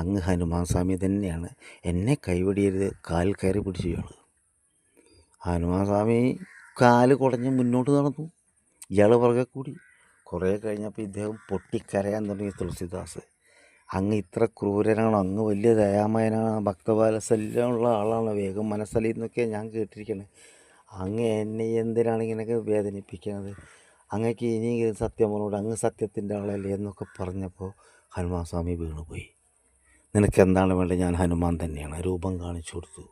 അങ്ങ് ഹനുമാൻ സ്വാമി തന്നെയാണ്. എന്നെ കൈവടിയരുത്, കാൽ കയറി പിടിച്ചു ഇയാൾ. ഹനുമാൻ സ്വാമി കാല് കുടഞ്ഞ് മുന്നോട്ട് നടന്നു, ഇയാൾ പുറകെ കൂടി. കുറേ കഴിഞ്ഞപ്പോൾ ഇദ്ദേഹം പൊട്ടിക്കരയാൻ തുടങ്ങി. തുളസിദാസ്, അങ്ങ് ഇത്ര ക്രൂരനാണോ? അങ്ങ് വലിയ ദയാമയനാണ്, ഭക്തവാത്സല്യമുള്ള ആളാണ്, വേഗം മനസ്സലിയെന്നൊക്കെ ഞാൻ കേട്ടിരിക്കണേ. അങ്ങ് എന്നെ എന്തിനാണ് ഇങ്ങനെയൊക്കെ വേദനിപ്പിക്കുന്നത്? അങ്ങക്ക് ഇനി സത്യം പറഞ്ഞോട്, അങ്ങ് സത്യത്തിൻ്റെ ആളല്ലേ എന്നൊക്കെ പറഞ്ഞപ്പോൾ ഹനുമാൻ സ്വാമി വീണുപോയി. നിനക്ക് എന്താണ് വേണ്ടത്? ഞാൻ ഹനുമാൻ തന്നെയാണ്. രൂപം കാണിച്ചു കൊടുത്തു.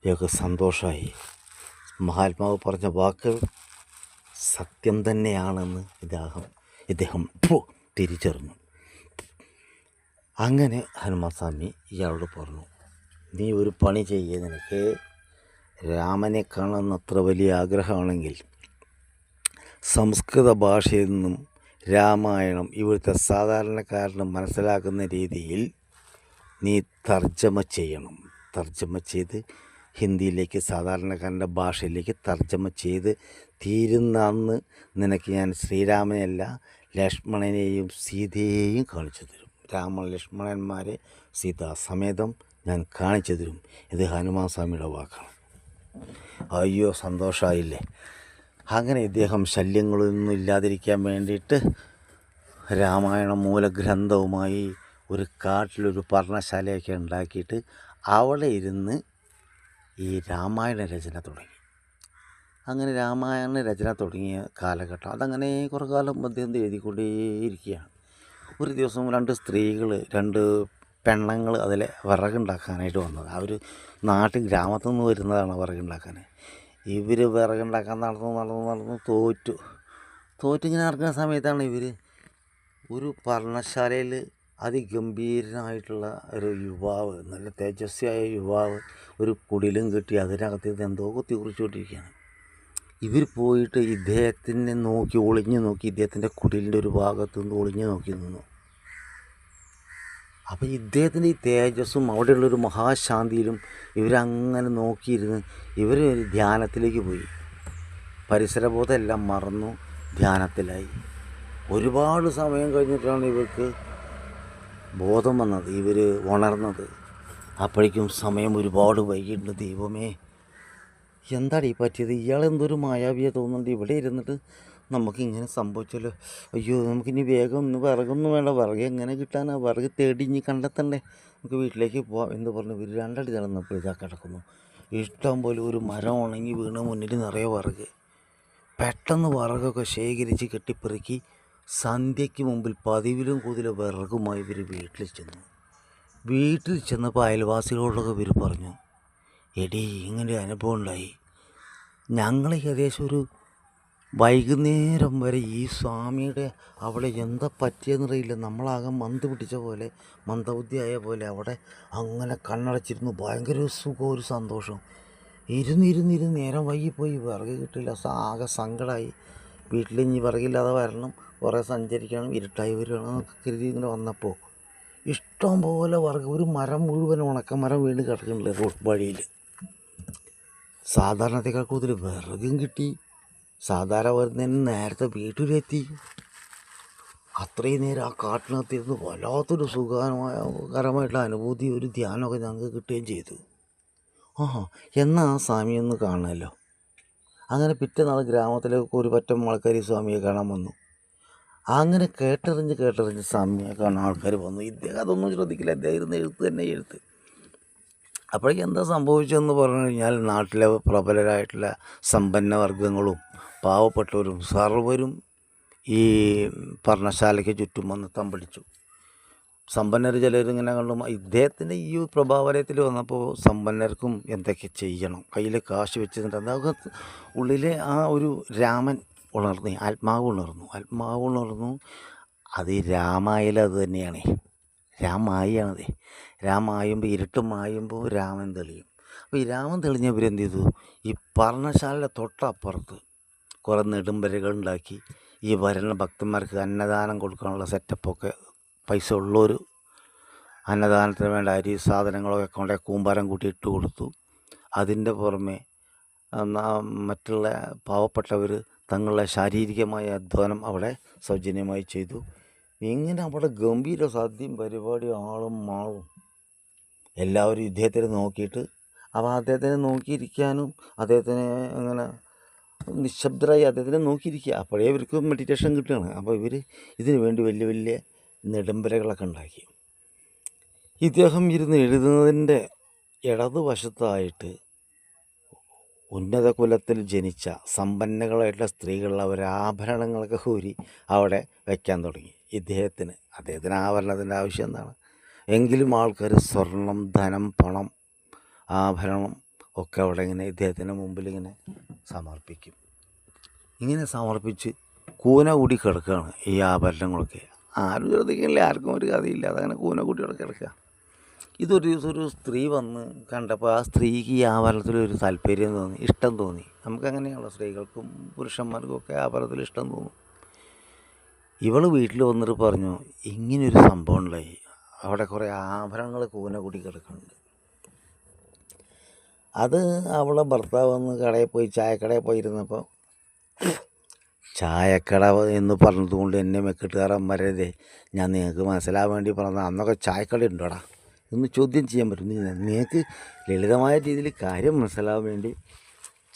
ഇയാൾക്ക് സന്തോഷമായി. മഹാത്മാവ് പറഞ്ഞ വാക്കുകൾ സത്യം തന്നെയാണെന്ന് ഇദ്ദേഹം തിരിച്ചറിഞ്ഞു. അങ്ങനെ ഹനുമാൻ സ്വാമി ഇയാളോട് പറഞ്ഞു, നീ ഒരു പണി ചെയ്യേ, നിനക്ക് രാമനെ കാണുന്ന അത്ര വലിയ ആഗ്രഹമാണെങ്കിൽ സംസ്കൃത ഭാഷയിൽ നിന്നും രാമായണം ഇവിടുത്തെ സാധാരണക്കാരന് മനസ്സിലാക്കുന്ന രീതിയിൽ നീ തർജ്ജമ ചെയ്യണം. തർജ്ജമ ചെയ്ത് ഹിന്ദിയിലേക്ക്, സാധാരണക്കാരൻ്റെ ഭാഷയിലേക്ക് തർജ്ജമ ചെയ്ത് തീരുന്ന അന്ന് നിനക്ക് ഞാൻ ശ്രീരാമനെയല്ല, ലക്ഷ്മണനെയും സീതയെയും കാണിച്ചു തരും. രാമ-ലക്ഷ്മണന്മാരെ സീതാസമേതം ഞാൻ കാണിച്ചു തരും. ഇത് ഹനുമാൻ സ്വാമിയുടെ വാക്കാണ്. അയ്യോ, സന്തോഷമായില്ലേ? അങ്ങനെ ഇദ്ദേഹം ശല്യങ്ങളൊന്നും ഇല്ലാതിരിക്കാൻ വേണ്ടിയിട്ട് രാമായണ മൂലഗ്രന്ഥവുമായി ഒരു കാട്ടിലൊരു പർണശാലയൊക്കെ ഉണ്ടാക്കിയിട്ട് അവിടെ ഇരുന്ന് ഈ രാമായണ രചന തുടങ്ങി. അങ്ങനെ രാമായണ രചന തുടങ്ങിയ കാലഘട്ടം അതങ്ങനെ കുറേ കാലം അദ്ദേഹം എഴുതിക്കൊണ്ടേയിരിക്കുകയാണ്. ഒരു ദിവസം 2 പെണ്ണുങ്ങൾ അതിൽ വിറകുണ്ടാക്കാനായിട്ട് വന്നത്. അവർ ഗ്രാമത്തിൽ നിന്ന് വരുന്നതാണ് വിറകുണ്ടാക്കാൻ. ഇവർ വിറകുണ്ടാക്കാൻ നടന്നു തോറ്റിങ്ങനെ നടക്കുന്ന സമയത്താണ് ഇവർ ഒരു പർണശാലയിൽ അതിഗംഭീരനായിട്ടുള്ള ഒരു യുവാവ്, നല്ല തേജസ്വിയായ യുവാവ്, ഒരു കുടിലും കെട്ടി അതിനകത്ത് എന്തോ കുറിച്ചുകൊണ്ടിരിക്കുകയാണ്. ഇവർ പോയിട്ട് ഇദ്ദേഹത്തിനെ ഒളിഞ്ഞു നോക്കി ഇദ്ദേഹത്തിൻ്റെ കുടിലിൻ്റെ ഒരു ഭാഗത്തു നിന്ന് ഒളിഞ്ഞു നോക്കി നിന്നു. അപ്പോൾ ഇദ്ദേഹത്തിൻ്റെ ഈ തേജസ്സും അവിടെയുള്ളൊരു മഹാശാന്തിയിലും ഇവരങ്ങനെ നോക്കിയിരുന്ന് ഇവർ ധ്യാനത്തിലേക്ക് പോയി. പരിസരബോധം എല്ലാം മറന്നു ധ്യാനത്തിലായി. ഒരുപാട് സമയം കഴിഞ്ഞിട്ടാണ് ഇവർക്ക് ബോധം വന്നത്, ഇവർ ഉണർന്നത്. അപ്പോഴേക്കും സമയം ഒരുപാട് വൈകിട്ടുണ്ട്. ദൈവമേ, എന്താണ് ഈ പറ്റിയത്? ഇയാളെന്തൊരു മായാവിയെ തോന്നുന്നുണ്ട്. ഇവിടെ ഇരുന്നിട്ട് നമുക്കിങ്ങനെ സംഭവിച്ചല്ലോ. അയ്യോ, നമുക്കിനി വേഗം ഒന്ന് വിറകൊന്നും വേണ്ട, വിറക് എങ്ങനെ കിട്ടാനാ? വിറക് തേടി ഇനി കണ്ടെത്തണ്ടേ, നമുക്ക് വീട്ടിലേക്ക് പോവാം എന്ന് പറഞ്ഞ് ഇവർ രണ്ടടി നടന്നപ്പോൾ ഇതാ കിടക്കുന്നു. ഇഷ്ടം പോലെ ഒരു മരം ഉണങ്ങി വീണ് മുന്നിൽ നിറയെ വിറക്. പെട്ടെന്ന് വിറകൊക്കെ ശേഖരിച്ച് കെട്ടിപ്പെറുക്കി സന്ധ്യയ്ക്ക് മുമ്പിൽ പതിവിലും കൂടുതൽ വിറകുമായി ഇവർ വീട്ടിൽ ചെന്നപ്പോൾ അയൽവാസികളോടൊക്കെ ഇവർ പറഞ്ഞു, എടീ, ഇങ്ങനെ ഒരു അനുഭവം ഉണ്ടായി. ഞങ്ങൾ ഏകദേശം ഒരു വൈകുന്നേരം വരെ ഈ സ്വാമിയുടെ അവിടെ എന്താ പറ്റിയെന്നറിയില്ല, നമ്മളാകെ മന്ത് പിടിച്ച പോലെ, മന്ദബുദ്ധിയായ പോലെ അവിടെ അങ്ങനെ കണ്ണടച്ചിരുന്നു. ഭയങ്കര ഒരു സുഖം, ഒരു സന്തോഷം. ഇരുന്നിരുന്നിരുന്ന് നേരം വൈകിപ്പോയി, വിറക് കിട്ടില്ല. ആകെ സങ്കടമായി. വീട്ടിൽ ഇനി വിറകില്ലാതെ വരണം, കുറേ സഞ്ചരിക്കണം, ഇരുട്ടായി വരികയാണ് എന്നൊക്കെ കരുതി ഇങ്ങനെ വന്നപ്പോൾ ഇഷ്ടം പോലെ വിറക്, ഒരു മരം മുഴുവൻ ഉണക്കമരം വീണ് കിടക്കുന്നില്ല റോഡ് വഴിയിൽ. സാധാരണത്തേക്കാൾ കൂടുതൽ വിറകും കിട്ടി. സാധാരണ വരുന്നതിന് നേരത്തെ വീട്ടിലെത്തി. അത്രയും നേരം ആ കാട്ടിനകത്തിരുന്ന് വല്ലാത്തൊരു സുഖകരമായിട്ടുള്ള അനുഭൂതി, ഒരു ധ്യാനമൊക്കെ ഞങ്ങൾക്ക് കിട്ടുകയും ചെയ്തു. എന്നാൽ ആ സ്വാമിയൊന്ന് കാണുമല്ലോ. അങ്ങനെ പിറ്റേന്നാൾ ഗ്രാമത്തിലേക്ക് ഒരു പറ്റം ആൾക്കാർ ഈ സ്വാമിയെ കാണാൻ വന്നു. അങ്ങനെ കേട്ടറിഞ്ഞ് സ്വാമിയെ കാണാൻ ആൾക്കാർ വന്നു. ഇദ്ദേഹം അതൊന്നും ശ്രദ്ധിക്കില്ല, അദ്ദേഹം ഇരുന്ന് എഴുത്ത് തന്നെ എഴുത്ത്. അപ്പോഴേക്കും എന്താ സംഭവിച്ചതെന്ന് പറഞ്ഞു കഴിഞ്ഞാൽ, നാട്ടിലെ പ്രബലരായിട്ടുള്ള സമ്പന്നവർഗങ്ങളും പാവപ്പെട്ടവരും സർവരും ഈ പർണശാലയ്ക്ക് ചുറ്റും വന്ന് തമ്പടിച്ചു. സമ്പന്നർ ചിലരിങ്ങനെ കണ്ടു. ഇദ്ദേഹത്തിൻ്റെ ഈ പ്രഭാവലയത്തിൽ വന്നപ്പോൾ സമ്പന്നർക്കും എന്തൊക്കെ ചെയ്യണം, കയ്യിൽ കാശ് വെച്ചിട്ടുണ്ട്. അതൊക്കെ ഉള്ളിലെ ആ ഒരു രാമൻ ഉണർന്നു, ആത്മാവ് ഉണർന്നു. അത് രാമായലും അത് തന്നെയാണ്. രാമായാണത്. രാമായുമ്പോൾ ഇരുട്ട് മായുമ്പോൾ രാമൻ തെളിയും. അപ്പോൾ ഈ രാമൻ തെളിഞ്ഞവരെന്ത് ചെയ്തു, ഈ പർണശാലയുടെ തൊട്ടപ്പുറത്ത് കുറേ നെടുമ്പരകളുണ്ടാക്കി ഈ വരുന്ന ഭക്തന്മാർക്ക് അന്നദാനം കൊടുക്കാനുള്ള സെറ്റപ്പൊക്കെ, പൈസ ഉള്ളൊരു അന്നദാനത്തിന് വേണ്ട അരി സാധനങ്ങളൊക്കെ കൊണ്ടേ കൂമ്പാരം കൂട്ടി ഇട്ട് കൊടുത്തു. അതിൻ്റെ പുറമെ മറ്റുള്ള പാവപ്പെട്ടവർ തങ്ങളുടെ ശാരീരികമായ അധ്വാനം അവിടെ സൗജന്യമായി ചെയ്തു. ഇങ്ങനെ അവിടെ ഗംഭീര സദ്യയും പരിപാടിയും ആളും മാളും. എല്ലാവരും ഇദ്ദേഹത്തിനെ നോക്കിയിട്ട്, അപ്പോൾ അദ്ദേഹത്തിനെ നോക്കിയിരിക്കാനും, അദ്ദേഹത്തിനെ അങ്ങനെ നിശബ്ദരായി അദ്ദേഹത്തിനെ നോക്കിയിരിക്കുക. അപ്പോഴേ ഇവർക്ക് മെഡിറ്റേഷൻ കിട്ടുകയാണ്. അപ്പോൾ ഇവർ ഇതിനു വേണ്ടി വലിയ വലിയ നെടുമ്പരകളൊക്കെ ഉണ്ടാക്കി. ഇദ്ദേഹം ഇരുന്ന് എഴുതുന്നതിൻ്റെ ഇടതുവശത്തായിട്ട് ഉന്നത കുലത്തിൽ ജനിച്ച സമ്പന്നകളായിട്ടുള്ള സ്ത്രീകൾ അവരാഭരണങ്ങളൊക്കെ ഊരി അവിടെ വയ്ക്കാൻ തുടങ്ങി. അദ്ദേഹത്തിന് ആഭരണത്തിൻ്റെ ആവശ്യം എന്താണ്? എങ്കിലും ആൾക്കാർ സ്വർണം, ധനം, പണം, ആഭരണം ഒക്കെ അവിടെ ഇങ്ങനെ ഇദ്ദേഹത്തിൻ്റെ മുമ്പിൽ ഇങ്ങനെ സമർപ്പിക്കും. ഇങ്ങനെ സമർപ്പിച്ച് കൂന കൂടി കിടക്കുകയാണ് ഈ ആഭരണങ്ങളൊക്കെ. ആരും ശ്രദ്ധിക്കുന്നില്ല, ആർക്കും ഒരു കഥയില്ല, അതങ്ങനെ കൂന കൂടി കിടക്കുക. ഇതൊരു ദിവസം ഒരു സ്ത്രീ വന്ന് കണ്ടപ്പോൾ ആ സ്ത്രീക്ക് ഈ ആഭരണത്തിലൊരു താല്പര്യം തോന്നി, ഇഷ്ടം തോന്നി. നമുക്കങ്ങനെയാണല്ലോ, സ്ത്രീകൾക്കും പുരുഷന്മാർക്കും ഒക്കെ ആഭരണത്തിൽ ഇഷ്ടം തോന്നും. ഇവൾ വീട്ടിൽ വന്നിട്ട് പറഞ്ഞു, ഇങ്ങനൊരു സംഭവം ഉണ്ടായി, അവിടെ കുറേ ആഭരണങ്ങൾ കൂന കൂടി കിടക്കുന്നുണ്ട്. അത് അവളെ ഭർത്താവ് വന്ന് കടയിൽ പോയി, ചായക്കടയിൽ പോയിരുന്നപ്പോൾ, ചായക്കട എന്ന് പറഞ്ഞതുകൊണ്ട് എന്നെ മെക്കിട്ടുകാരൻ വരരുതേ, ഞാൻ നിങ്ങൾക്ക് മനസ്സിലാവാൻ വേണ്ടി പറഞ്ഞത്, അന്നൊക്കെ ചായക്കട ഉണ്ടോടാ എന്ന് ചോദ്യം ചെയ്യാൻ പറ്റും. നിങ്ങൾക്ക് ലളിതമായ രീതിയിൽ കാര്യം മനസ്സിലാവാൻ വേണ്ടി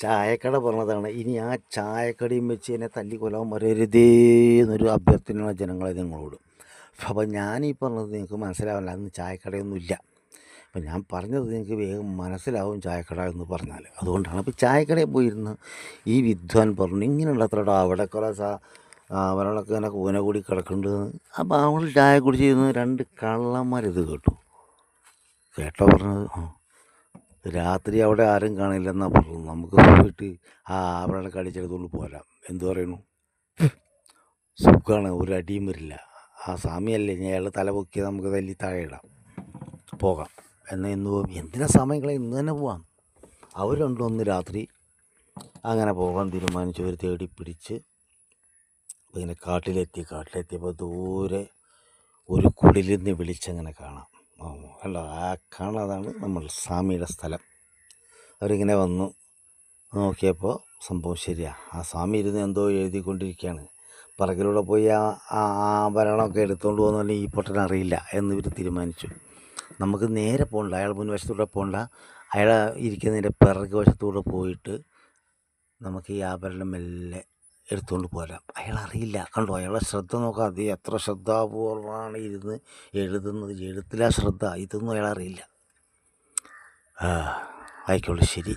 ചായക്കട പറഞ്ഞതാണ്. ഇനി ആ ചായക്കടയും വെച്ച് എന്നെ തല്ലിക്കൊല്ലാൻ വരരുതേ എന്നൊരു അഭ്യർത്ഥനയാണ് ജനങ്ങളെ നിങ്ങളോട്. അപ്പോൾ ഞാനീ പറഞ്ഞത് നിങ്ങൾക്ക് മനസ്സിലാവില്ല, അന്ന് ചായക്കടയൊന്നുമില്ല. അപ്പം ഞാൻ പറഞ്ഞത് നിങ്ങൾക്ക് വേഗം മനസ്സിലാവും ചായക്കട എന്ന് പറഞ്ഞാൽ. അതുകൊണ്ടാണ്. അപ്പോൾ ചായക്കടയിൽ പോയിരുന്ന് ഈ വിദ്വാൻ പറഞ്ഞു, ഇങ്ങനെയുള്ള അത്രടാ അവിടെ കുറേ അവരൊക്കെ ഇങ്ങനെ കൂന കൂടി കിടക്കുന്നുണ്ട്. അപ്പോൾ അവൾ ചായ കുടിച്ചിരുന്ന് രണ്ട് കള്ളന്മാരിത് കേട്ടോ പറഞ്ഞത്. രാത്രി അവിടെ ആരും കാണില്ലെന്നാണ് പറഞ്ഞത്, നമുക്ക് പോയിട്ട് ആ ആവരണ കടിച്ചെടുത്തുകൊണ്ട് പോരാം. എന്തു പറയുന്നു? സുഖമാണ്, ഒരു അടിയും വരില്ല. ആ സ്വാമിയല്ലേ, ഞാൻ അയാൾ തല പൊക്കി നമുക്ക് തല്ലി താഴെ ഇടാം, പോകാം. എന്നാൽ ഇന്ന് പോകും, എന്തിനാ സമയങ്ങളെ, ഇന്ന് തന്നെ പോവാം. അവർ രണ്ടുമൊന്ന് രാത്രി അങ്ങനെ പോകാൻ തീരുമാനിച്ചു. അവർ തേടി പിടിച്ച് ഇങ്ങനെ കാട്ടിലെത്തിയപ്പോൾ ദൂരെ ഒരു കുടിലിൽ നിന്ന് വിളിച്ചങ്ങനെ കാണാം. അല്ല, ആ കാണാതാണ് നമ്മൾ സ്വാമിയുടെ സ്ഥലം. അവരിങ്ങനെ വന്നു നോക്കിയപ്പോൾ സംഭവം ശരിയാണ്. ആ സ്വാമി ഇരുന്ന് എന്തോ എഴുതിക്കൊണ്ടിരിക്കുകയാണ്. പറകിലൂടെ പോയി ആ ആഭരണമൊക്കെ എടുത്തുകൊണ്ട് പോകുന്ന ഈ പൊട്ടനറിയില്ല എന്ന് ഇവർ തീരുമാനിച്ചു. നമുക്ക് നേരെ പോകണ്ട, അയാൾ മുൻവശത്തൂടെ പോകണ്ട, അയാൾ ഇരിക്കുന്നതിൻ്റെ പിറകു വശത്തൂടെ പോയിട്ട് നമുക്ക് ഈ ആഭരണം മെല്ലെ എടുത്തുകൊണ്ട് പോരാം. അയാൾ അറിയില്ല. കണ്ടോ, അയാളെ ശ്രദ്ധ നോക്കാം, അത് എത്ര ശ്രദ്ധാപൂർവമാണ് ഇരുന്ന് എഴുതുന്നത്, എഴുത്തിലാ ശ്രദ്ധ, ഇതൊന്നും അയാൾ അറിയില്ല. ആയിക്കോട്ടെ, ശരി.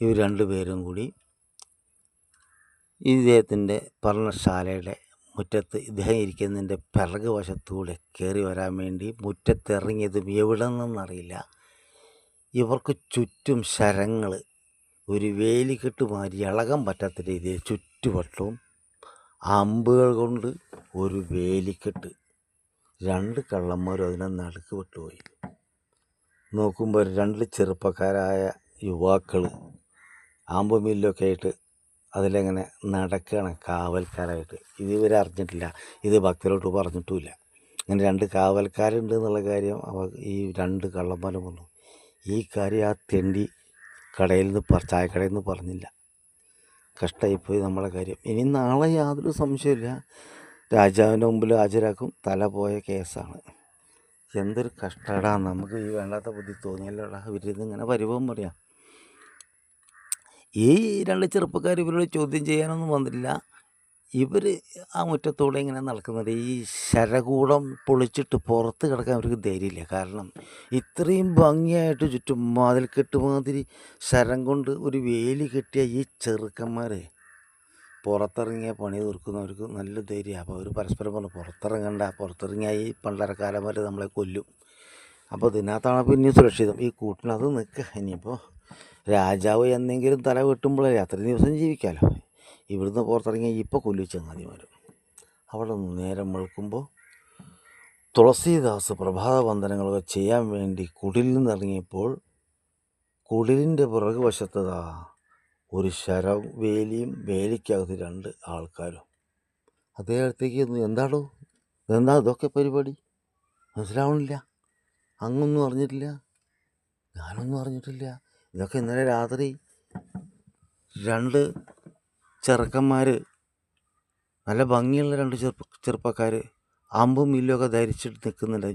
ഇവർ രണ്ടുപേരും കൂടി ഇദ്ദേഹത്തിൻ്റെ പർണശാലയുടെ മുറ്റത്ത് ഇദ്ദേഹം ഇരിക്കുന്നതിൻ്റെ പിറകു വശത്തൂടെ കയറി വരാൻ വേണ്ടി മുറ്റത്തിറങ്ങിയതും എവിടെ നിന്നറിയില്ല ഇവർക്ക് ചുറ്റും ശരങ്ങൾ, ഒരു വേലിക്കെട്ട് മാതിരി ഇളകാൻ പറ്റാത്ത രീതിയിൽ ചുറ്റുവട്ടവും അമ്പുകൾ കൊണ്ട് ഒരു വേലിക്കെട്ട്. 2 കള്ളന്മാരും അതിനെ നടുക്ക് വിട്ടുപോയി. നോക്കുമ്പോൾ 2 ചെറുപ്പക്കാരായ യുവാക്കൾ ആമ്പുമില്ലൊക്കെ ആയിട്ട് അതിലെങ്ങനെ നടക്കുകയാണ് കാവൽക്കാരായിട്ട്. ഇത് ഇവരെ അറിഞ്ഞിട്ടില്ല, ഇത് ഭക്തരോട്ട് പറഞ്ഞിട്ടുമില്ല. അങ്ങനെ 2 കാവൽക്കാരുണ്ട് എന്നുള്ള കാര്യം ഈ 2 കള്ളന്മാരും പറഞ്ഞു. ഈ കാര്യം ആ തെണ്ടി കടയിൽ നിന്ന് ചായക്കടയിൽ നിന്ന് പറഞ്ഞില്ല. കഷ്ടമായിപ്പോയി നമ്മളെ കാര്യം. ഇനി നാളെ യാതൊരു സംശയമില്ല രാജാവിൻ്റെ മുമ്പിൽ ഹാജരാക്കും, തല പോയ കേസാണ്. എന്തൊരു കഷ്ടടാ, നമുക്ക് ഈ വേണ്ടാത്ത ബുദ്ധി തോന്നിയല്ലോടാ. ഇവരിത് ഇങ്ങനെ പരിഭവം പറയാം. ഈ 2 ചെറുപ്പക്കാർ ഇവരോട് ചോദ്യം ചെയ്യാനൊന്നും വന്നില്ല. ഇവർ ആ മുറ്റത്തൂടെ ഇങ്ങനെ നടക്കുന്നത്. ഈ ശരകൂടം പൊളിച്ചിട്ട് പുറത്ത് കിടക്കാൻ അവർക്ക് ധൈര്യമില്ല. കാരണം ഇത്രയും ഭംഗിയായിട്ട് ചുറ്റും മതിൽക്കെട്ട് മാതിരി ശരം കൊണ്ട് ഒരു വേലി കെട്ടിയ ഈ ചെറുക്കന്മാർ പുറത്തിറങ്ങിയ പണി തീർക്കുന്നവർക്ക് നല്ല ധൈര്യമാണ്. അപ്പോൾ അവർ പരസ്പരം പറഞ്ഞു, പുറത്തിറങ്ങിയാൽ ഈ പണ്ടരക്കാലന്മാർ നമ്മളെ കൊല്ലും. അപ്പോൾ ഇതിനകത്താണ് പിന്നെ സുരക്ഷിതം, ഈ കൂട്ടിനകത്ത് നിൽക്കുക. ഇനിയിപ്പോൾ രാജാവ് എന്തെങ്കിലും തല വെട്ടുമ്പോഴേ അത്രയും ദിവസം ജീവിക്കാമല്ലോ. ഇവിടുന്ന് പുറത്തിറങ്ങിയാൽ ഇപ്പോൾ കൊല്ലു ചങ്ങാതിമാർ. അവിടെ നിന്ന് നേരം വെളുക്കുമ്പോൾ തുളസീദാസ് പ്രഭാത വന്ദനങ്ങളൊക്കെ ചെയ്യാൻ വേണ്ടി കുടിലിൽ നിന്നിറങ്ങിയപ്പോൾ കുടിലിൻ്റെ പുറകു വശത്തതാ ഒരു വേലിയും വേലിക്കകത്ത് 2 ആൾക്കാരും. അദ്ദേഹത്തേക്ക് എന്താടോ, എന്താ ഇതൊക്കെ പരിപാടി, മനസ്സിലാവണില്ല, അങ്ങൊന്നും അറിഞ്ഞിട്ടില്ല, ഞാനൊന്നും അറിഞ്ഞിട്ടില്ല. ഇതൊക്കെ ഇന്നലെ രാത്രി 2 ചെറുക്കന്മാർ, നല്ല ഭംഗിയുള്ള 2 ചെറുപ്പക്കാർ അമ്പും മില്ലൊക്കെ ധരിച്ചിട്ട് നിൽക്കുന്നുണ്ട്.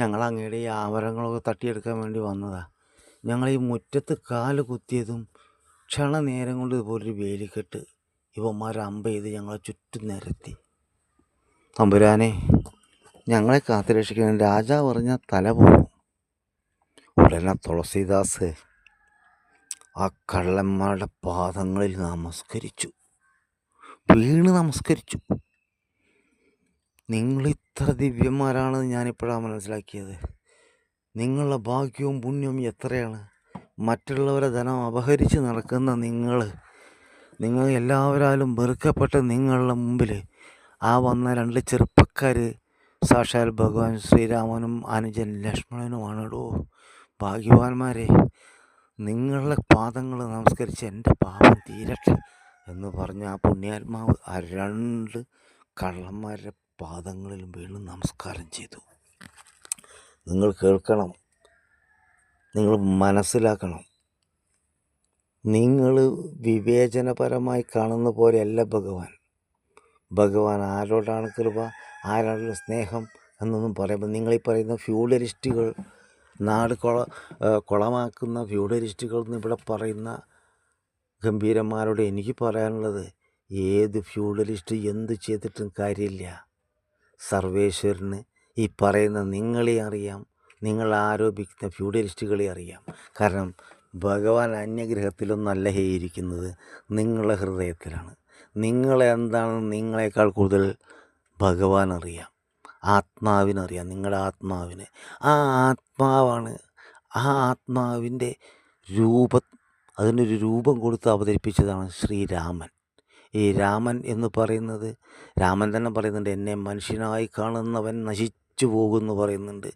ഞങ്ങൾ അങ്ങയുടെ ഈ ആഭരണങ്ങളൊക്കെ തട്ടിയെടുക്കാൻ വേണ്ടി വന്നതാണ്. ഞങ്ങൾ ഈ മുറ്റത്ത് കാല് കുത്തിയതും ക്ഷണനേരം കൊണ്ട് ഇതുപോലൊരു വേലിക്കെട്ട് ഇവന്മാർ അമ്പ് ചെയ്ത് ഞങ്ങളെ ചുറ്റും നിരത്തി. തമ്പുരാനെ, ഞങ്ങളെ കാത്തുരക്ഷിക്കാൻ രാജാവ് പറഞ്ഞാൽ തല പോകും. ഉടനെ തുളസീദാസ് ആ കള്ളന്മാരുടെ പാദങ്ങളിൽ വീണ് നമസ്കരിച്ചു. നിങ്ങളിത്ര ദിവ്യന്മാരാണെന്ന് ഞാനിപ്പോഴാണ് മനസ്സിലാക്കിയത്. നിങ്ങളുടെ ഭാഗ്യവും പുണ്യവും എത്രയാണ്. മറ്റുള്ളവരെ ധനം അപഹരിച്ച് നടക്കുന്ന നിങ്ങൾ എല്ലാവരാലും വെറുക്കപ്പെട്ട നിങ്ങളുടെ മുമ്പിൽ ആ വന്ന 2 ചെറുപ്പക്കാർ സാക്ഷാൽ ഭഗവാൻ ശ്രീരാമനും അനുജൻ ലക്ഷ്മണനുമാണെടോ. ഭാഗ്യവാന്മാരെ, നിങ്ങളുടെ പാദങ്ങൾ നമസ്കരിച്ച് എൻ്റെ പാപം തീരട്ടെ എന്ന് പറഞ്ഞ ആ പുണ്യാത്മാവ് ആ 2 കള്ളന്മാരുടെ പാദങ്ങളിലും വീണ് നമസ്കാരം ചെയ്തു. നിങ്ങൾ കേൾക്കണം, നിങ്ങൾ മനസ്സിലാക്കണം. നിങ്ങൾ വിവേചനപരമായി കാണുന്ന പോലെയല്ല ഭഗവാൻ ആരോടാണ് കൃപ, ആരാണ് സ്നേഹം എന്നൊന്നും പറയുമ്പോൾ നിങ്ങളീ പറയുന്ന ഫ്യൂഡലിസ്റ്റുകൾ, നാട് കുളമാക്കുന്ന ഫ്യൂഡലിസ്റ്റുകൾ എന്ന് ഇവിടെ പറയുന്ന ഗംഭീരന്മാരോട് എനിക്ക് പറയാനുള്ളത്, ഏത് ഫ്യൂഡലിസ്റ്റ് എന്ത് ചെയ്തിട്ടും കാര്യമില്ല. സർവേശ്വരന് ഈ പറയുന്ന നിങ്ങളെ അറിയാം, നിങ്ങൾ ആരോപിക്കുന്ന ഫ്യൂഡലിസ്റ്റുകളെ അറിയാം. കാരണം ഭഗവാൻ അന്യഗ്രഹത്തിലൊന്നല്ല ഇരിക്കുന്നത്, നിങ്ങളുടെ ഹൃദയത്തിലാണ്. നിങ്ങളെന്താണെന്ന് നിങ്ങളെക്കാൾ കൂടുതൽ ഭഗവാൻ അറിയാം, ആത്മാവിനറിയാം, നിങ്ങളുടെ ആത്മാവിന്. ആ ആത്മാവാണ്, ആ ആത്മാവിൻ്റെ അതിനൊരു രൂപം കൊടുത്ത് അവതരിപ്പിച്ചതാണ് ശ്രീരാമൻ. ഈ രാമൻ എന്ന് പറയുന്നത്, രാമൻ തന്നെ പറയുന്നുണ്ട്, എന്നെ മനുഷ്യനായി കാണുന്നവൻ നശിച്ചു പോകുമെന്ന് പറയുന്നുണ്ട്.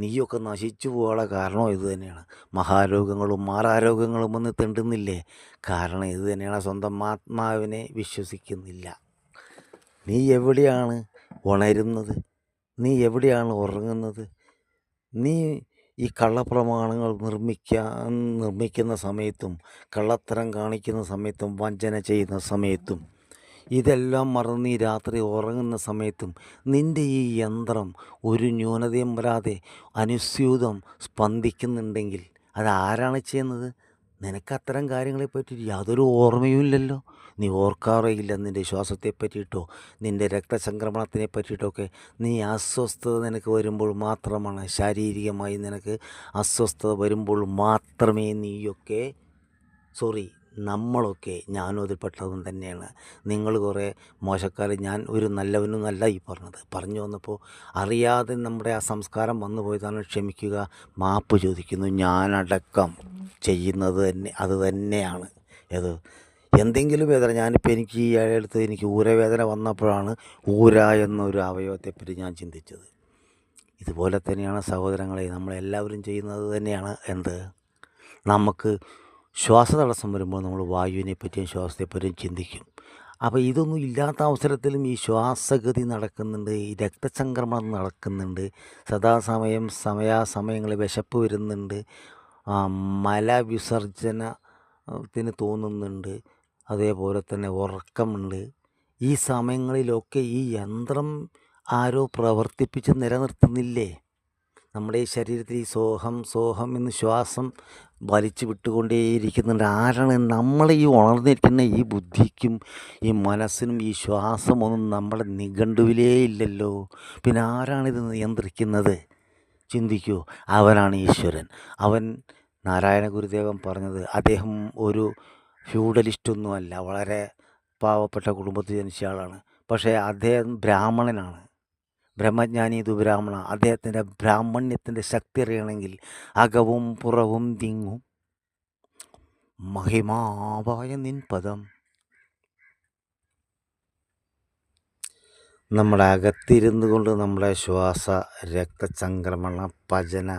നീയൊക്കെ നശിച്ചു പോകാനുള്ള കാരണം ഇത് തന്നെയാണ്. മഹാരോഗങ്ങളും മാറാരോഗങ്ങളും വന്ന് തെണ്ടുന്നില്ലേ, കാരണം ഇത് തന്നെയാണ്. സ്വന്തം ആത്മാവിനെ വിശ്വസിക്കുന്നില്ല. നീ എവിടെയാണ് ഉണരുന്നത്, നീ എവിടെയാണ് ഉറങ്ങുന്നത്? നീ ഈ കള്ളപ്രമാണങ്ങൾ നിർമ്മിക്കുന്ന സമയത്തും കള്ളത്തരം കാണിക്കുന്ന സമയത്തും വഞ്ചന ചെയ്യുന്ന സമയത്തും ഇതെല്ലാം മറന്ന് നീ രാത്രി ഉറങ്ങുന്ന സമയത്തും നിൻ്റെ ഈ യന്ത്രം ഒരു ന്യൂനതയും വരാതെ അനുസ്യൂതം സ്പന്ദിക്കുന്നുണ്ടെങ്കിൽ അതാരാണ് ചെയ്യുന്നത്? നിനക്ക് അത്തരം കാര്യങ്ങളെ പറ്റി യാതൊരു ഓർമ്മയും ഇല്ലല്ലോ. നീ ഓർക്കാറേയില്ല നിൻ്റെ ശ്വാസത്തെ പറ്റിയിട്ടോ നിൻ്റെ രക്തചംക്രമണത്തിനെ പറ്റിയിട്ടൊക്കെ. നീ അസ്വസ്ഥത നിനക്ക് വരുമ്പോൾ മാത്രമാണ്, ശാരീരികമായി നിനക്ക് അസ്വസ്ഥത വരുമ്പോൾ മാത്രമേ നീയൊക്കെ നമ്മളൊക്കെ, ഞാനും അതിൽപ്പെട്ടതും തന്നെയാണ്. നിങ്ങൾ കുറേ മോശക്കാർ, ഞാൻ ഒരു നല്ലവനൊന്നല്ല ഈ പറഞ്ഞു വന്നപ്പോൾ അറിയാതെ നമ്മുടെ ആ സംസ്കാരം വന്നു പോയതാണ്. ക്ഷമിക്കുക, മാപ്പ് ചോദിക്കുന്നു. ഞാനടക്കം ചെയ്യുന്നത് തന്നെ അത് തന്നെയാണ്. ഏത് എന്തെങ്കിലും വേദന, ഞാനിപ്പോൾ എനിക്ക് ഈ അടുത്ത് എനിക്ക് ഊരവേദന വന്നപ്പോഴാണ് ഊര എന്നൊരു അവയവത്തെപ്പറ്റി ഞാൻ ചിന്തിച്ചത്. ഇതുപോലെ തന്നെയാണ് സഹോദരങ്ങളെ നമ്മളെല്ലാവരും ചെയ്യുന്നത് തന്നെയാണ്. നമുക്ക് ശ്വാസതടസ്സം വരുമ്പോൾ നമ്മൾ വായുവിനെ പറ്റിയും ശ്വാസത്തെപ്പറ്റിയും ചിന്തിക്കും. അപ്പോൾ ഇതൊന്നും ഇല്ലാത്ത അവസരത്തിലും ഈ ശ്വാസഗതി നടക്കുന്നുണ്ട്, ഈ രക്തചംക്രമണം നടക്കുന്നുണ്ട്, സമയാസമയങ്ങളിൽ വിശപ്പ് വരുന്നുണ്ട്, മലവിസർജനത്തിന് തോന്നുന്നുണ്ട്, അതേപോലെ തന്നെ ഉറക്കമുണ്ട്. ഈ സമയങ്ങളിലൊക്കെ ഈ യന്ത്രം ആരോ പ്രവർത്തിപ്പിച്ച് നിലനിർത്തുന്നില്ലേ? നമ്മുടെ ഈ ശരീരത്തിൽ ഈ സോഹം എന്ന് ശ്വാസം വലിച്ചു വിട്ടുകൊണ്ടേയിരിക്കുന്നുണ്ട്. ആരാണ്? നമ്മൾ ഈ ഉണർന്നിരിക്കുന്ന ഈ ബുദ്ധിക്കും ഈ മനസ്സിനും ഈ ശ്വാസമൊന്നും നമ്മുടെ നിഘണ്ടുവിലേ ഇല്ലല്ലോ. പിന്നെ ആരാണിത് നിയന്ത്രിക്കുന്നത്? ചിന്തിക്കൂ. അവനാണ് ഈശ്വരൻ. അവൻ നാരായണ ഗുരുദേവൻ പറഞ്ഞത്, അദ്ദേഹം ഒരു ഫ്യൂഡലിസ്റ്റൊന്നുമല്ല, വളരെ പാവപ്പെട്ട കുടുംബത്തിൽ ജനിച്ച ആളാണ്. പക്ഷേ അദ്ദേഹം ബ്രാഹ്മണനാണ്, ബ്രഹ്മജ്ഞാനി ദുബ്രാഹ്മണ. അദ്ദേഹത്തിൻ്റെ ബ്രാഹ്മണ്യത്തിൻ്റെ ശക്തി അറിയണമെങ്കിൽ അകവും പുറവും തിങ്ങും മഹിമാവായ നിൻ പദം. നമ്മുടെ അകത്തിരുന്നു കൊണ്ട് നമ്മുടെ ശ്വാസ രക്തചംക്രമണ പചന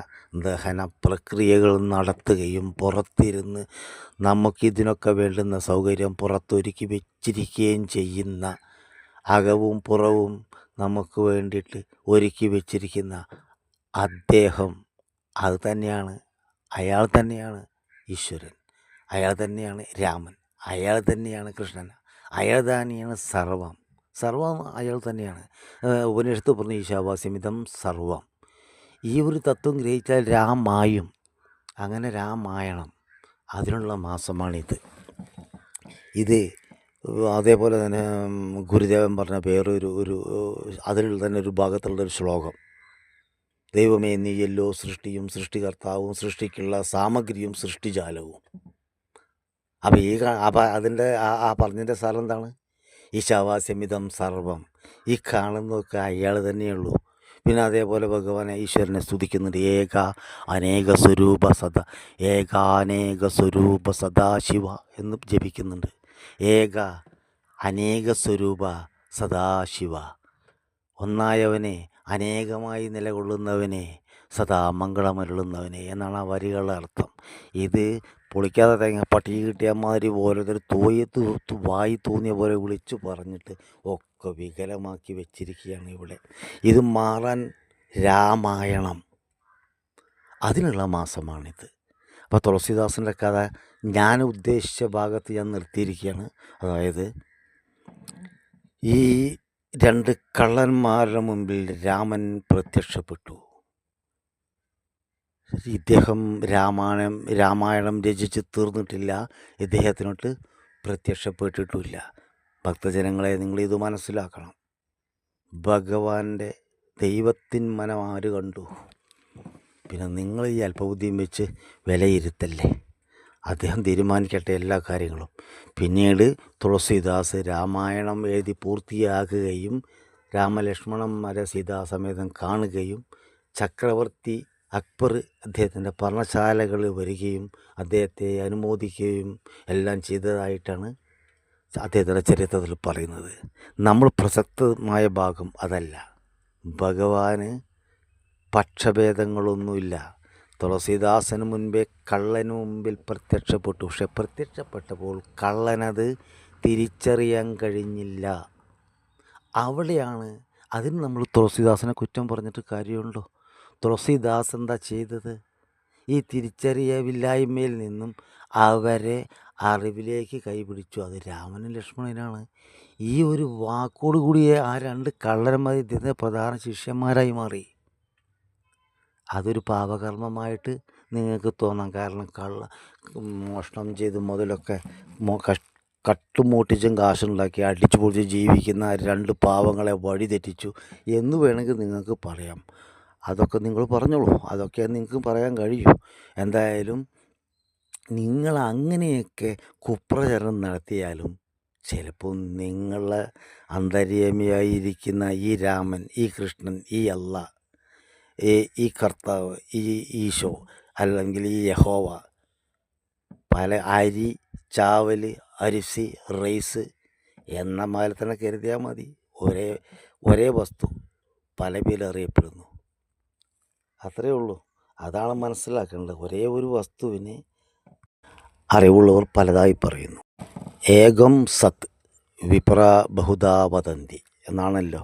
ദഹന പ്രക്രിയകൾ നടത്തുകയും പുറത്തിരുന്ന് നമുക്കിതിനൊക്കെ വേണ്ടുന്ന സൗകര്യം പുറത്തൊരുക്കി വെച്ചിരിക്കുകയും ചെയ്യുന്ന, അകവും പുറവും നമുക്ക് വേണ്ടിയിട്ട് ഒരുക്കി വെച്ചിരിക്കുന്ന അദ്ദേഹം, അത് തന്നെയാണ്, അയാൾ തന്നെയാണ് ഈശ്വരൻ, അയാൾ തന്നെയാണ് രാമൻ, അയാൾ തന്നെയാണ് കൃഷ്ണൻ, അയാൾ തന്നെയാണ് സർവം അയാൾ തന്നെയാണ്. ഉപനിഷത്ത് പറഞ്ഞ ഈശാവാസ്യമിതം സർവം. ഈ ഒരു തത്വം ഗ്രഹിച്ചാൽ രാമായും, അങ്ങനെ രാമായണം, അതിനുള്ള മാസമാണിത്. അതേപോലെ തന്നെ ഗുരുദേവൻ പറഞ്ഞ വേറൊരു അതിൽ തന്നെ ഒരു ഭാഗത്തുള്ളൊരു ശ്ലോകം, ദൈവമേ നീയല്ലോ സൃഷ്ടിയും സൃഷ്ടികർത്താവും സൃഷ്ടിക്കുള്ള സാമഗ്രിയും സൃഷ്ടിജാലവും. അപ്പം അതിൻ്റെ ആ പറഞ്ഞതിൻ്റെ സാരം എന്താണ്? ഈശാവാസ്യമിതം സർവം. ഈ കാണുന്നതൊക്കെ അയാൾ തന്നെയുള്ളൂ. പിന്നെ അതേപോലെ ഭഗവാനെ ഈശ്വരനെ സ്തുതിക്കുന്നുണ്ട്. അനേക സ്വരൂപ സദാശിവ എന്ന് ജപിക്കുന്നുണ്ട്. അനേക സ്വരൂപ സദാശിവ, ഒന്നായവനെ, അനേകമായി നിലകൊള്ളുന്നവനെ, സദാ മംഗളമരുളുന്നവനെ എന്നാണ് ആ വരികളുടെ അർത്ഥം. ഇത് പൊളിക്കാതെ തേങ്ങ പട്ടി കിട്ടിയ മാതിരി ഓരോരുത്തർ വായി തോന്നിയ പോലെ വിളിച്ചു പറഞ്ഞിട്ട് ഒക്കെ വികലമാക്കി വെച്ചിരിക്കുകയാണ് ഇവിടെ. ഇത് മാറാൻ രാമായണം, അതിനുള്ള മാസമാണിത്. അപ്പോൾ തുളസീദാസിൻ്റെ കഥ ഞാൻ ഉദ്ദേശിച്ച ഭാഗത്ത് ഞാൻ നിർത്തിയിരിക്കുകയാണ്. അതായത് ഈ 2 കള്ളന്മാരുടെ മുമ്പിൽ രാമൻ പ്രത്യക്ഷപ്പെട്ടു. ഇദ്ദേഹം രാമായണം രചിച്ച് തീർന്നിട്ടില്ല, ഇദ്ദേഹത്തിനോട്ട് പ്രത്യക്ഷപ്പെട്ടിട്ടുമില്ല. ഭക്തജനങ്ങളെ, നിങ്ങളിത് മനസ്സിലാക്കണം. ഭഗവാന്റെ ദൈവത്തിൻ മനം ആര് കണ്ടു? പിന്നെ നിങ്ങൾ ഈ അല്പബുദ്ധിയും വെച്ച് വിലയിരുത്തല്ലേ. അദ്ദേഹം തീരുമാനിക്കട്ടെ എല്ലാ കാര്യങ്ങളും. പിന്നീട് തുളസീദാസ് രാമായണം എഴുതി പൂർത്തിയാക്കുകയും രാമലക്ഷ്മണന്മാരെ സീതാസമേതം കാണുകയും ചക്രവർത്തി അക്ബർ അദ്ദേഹത്തിൻ്റെ പർണശാലകളിൽ വരികയും അദ്ദേഹത്തെ അനുമോദിക്കുകയും എല്ലാം ചെയ്തതായിട്ടാണ് അദ്ദേഹത്തിൻ്റെ ചരിത്രത്തിൽ പറയുന്നത്. നമ്മൾ പ്രസക്തമായ ഭാഗം അതല്ല. ഭഗവാന് പക്ഷഭേദങ്ങളൊന്നുമില്ല. തുളസീദാസന് മുൻപേ കള്ളന് മുമ്പിൽ പ്രത്യക്ഷപ്പെട്ടു. പക്ഷെ പ്രത്യക്ഷപ്പെട്ടപ്പോൾ കള്ളനത് തിരിച്ചറിയാൻ കഴിഞ്ഞില്ല. അവിടെയാണ്. അതിന് നമ്മൾ തുളസീദാസനെ കുറ്റം പറഞ്ഞിട്ട് കാര്യമുണ്ടോ? തുളസീദാസ് എന്താ ചെയ്തത്? ഈ തിരിച്ചറിയവില്ലായ്മയിൽ നിന്നും അവരെ അറിവിലേക്ക് കൈപിടിച്ചു. അത് രാമനും ലക്ഷ്മണനാണ്. ഈ ഒരു വാക്കോട് കൂടി ആ 2 കള്ളന്മാർ ഇദ്ദേഹത്തെ പ്രധാന ശിഷ്യന്മാരായി മാറി. അതൊരു പാപകർമ്മമായിട്ട് നിങ്ങൾക്ക് തോന്നാം. കാരണം മോഷണം ചെയ്ത് മുതലൊക്കെ കട്ടുമൂട്ടിച്ചും കാശുണ്ടാക്കി അടിച്ചു പൊളിച്ച് ജീവിക്കുന്ന 2 പാവങ്ങളെ വഴി തെറ്റിച്ചു എന്ന് വേണമെങ്കിൽ നിങ്ങൾക്ക് പറയാം. അതൊക്കെ നിങ്ങൾ പറഞ്ഞോളൂ, അതൊക്കെ നിങ്ങൾക്ക് പറയാൻ കഴിയൂ. എന്തായാലും നിങ്ങൾ അങ്ങനെയൊക്കെ കുപ്രചരണം നടത്തിയാലും ചിലപ്പോൾ നിങ്ങളെ അന്തര്യാമിയായിരിക്കുന്ന ഈ രാമൻ, ഈ കൃഷ്ണൻ, ഈ അള്ള, ഈ കർത്താവ്, ഈ ഈശോ അല്ലെങ്കിൽ ഈ യഹോവ പല അരി, ചാവൽ, അരിസി, റൈസ് എന്ന മാതിരി തന്നെ കരുതിയാൽ മതി. ഒരേ വസ്തു പല പേരിൽ അറിയപ്പെടുന്നു. അത്രയേ ഉള്ളൂ. അതാണ് മനസ്സിലാക്കേണ്ടത്. ഒരേ ഒരു വസ്തുവിനെ അറിവുള്ളവർ പലതായി പറയുന്നു. ഏകം സത് വിപ്ര ബഹുധാ വദന്തി എന്നാണല്ലോ.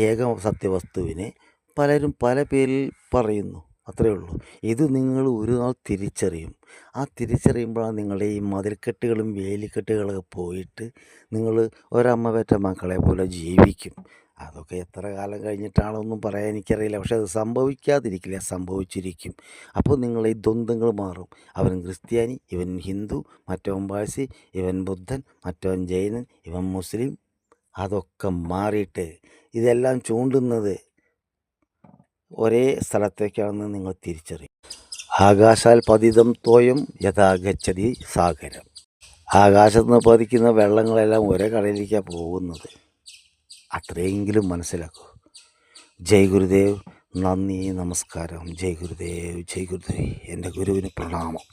ഏക സത്യവസ്തുവിനെ പലരും പല പേരിൽ പറയുന്നു. അത്രയേ ഉള്ളൂ. ഇത് നിങ്ങൾ ഒരു നാൾ തിരിച്ചറിയും. ആ തിരിച്ചറിയുമ്പോഴാണ് നിങ്ങളുടെ ഈ മതിൽക്കെട്ടുകളും വേലിക്കെട്ടുകളൊക്കെ പോയിട്ട് നിങ്ങൾ ഒരമ്മ പെറ്റ മക്കളെ പോലെ ജീവിക്കും. അതൊക്കെ എത്ര കാലം കഴിഞ്ഞിട്ടാണൊന്നും പറയാൻ എനിക്കറിയില്ല. പക്ഷെ അത് സംഭവിക്കാതിരിക്കില്ല, സംഭവിച്ചിരിക്കും. അപ്പോൾ നിങ്ങൾ ഈ ദ്വന്ദ്ങ്ങൾ മാറും. അവൻ ക്രിസ്ത്യാനി, ഇവൻ ഹിന്ദു, മറ്റവൻ പാഴ്സി, ഇവൻ ബുദ്ധൻ, മറ്റവൻ ജൈനൻ, ഇവൻ മുസ്ലിം. അതൊക്കെ മാറിയിട്ട് ഇതെല്ലാം ചൂണ്ടുന്നത് ഒരേ സ്ഥലത്തേക്കാണെന്ന് നിങ്ങൾ തിരിച്ചറിയും. ആകാശാൽ പതിതം തോയം യഥാ ഗച്ഛതി സാഗരം. ആകാശത്ത് നിന്ന് പതിക്കുന്ന വെള്ളങ്ങളെല്ലാം ഒരേ കടലിലേക്കാണ് പോകുന്നത്. അത്രയെങ്കിലും മനസ്സിലാക്കൂ. ജയ് ഗുരുദേവ്. നന്ദി, നമസ്കാരം. ജയ് ഗുരുദേവ്, ജയ് ഗുരുദേവ്. എൻ്റെ ഗുരുവിന് പ്രണാമം.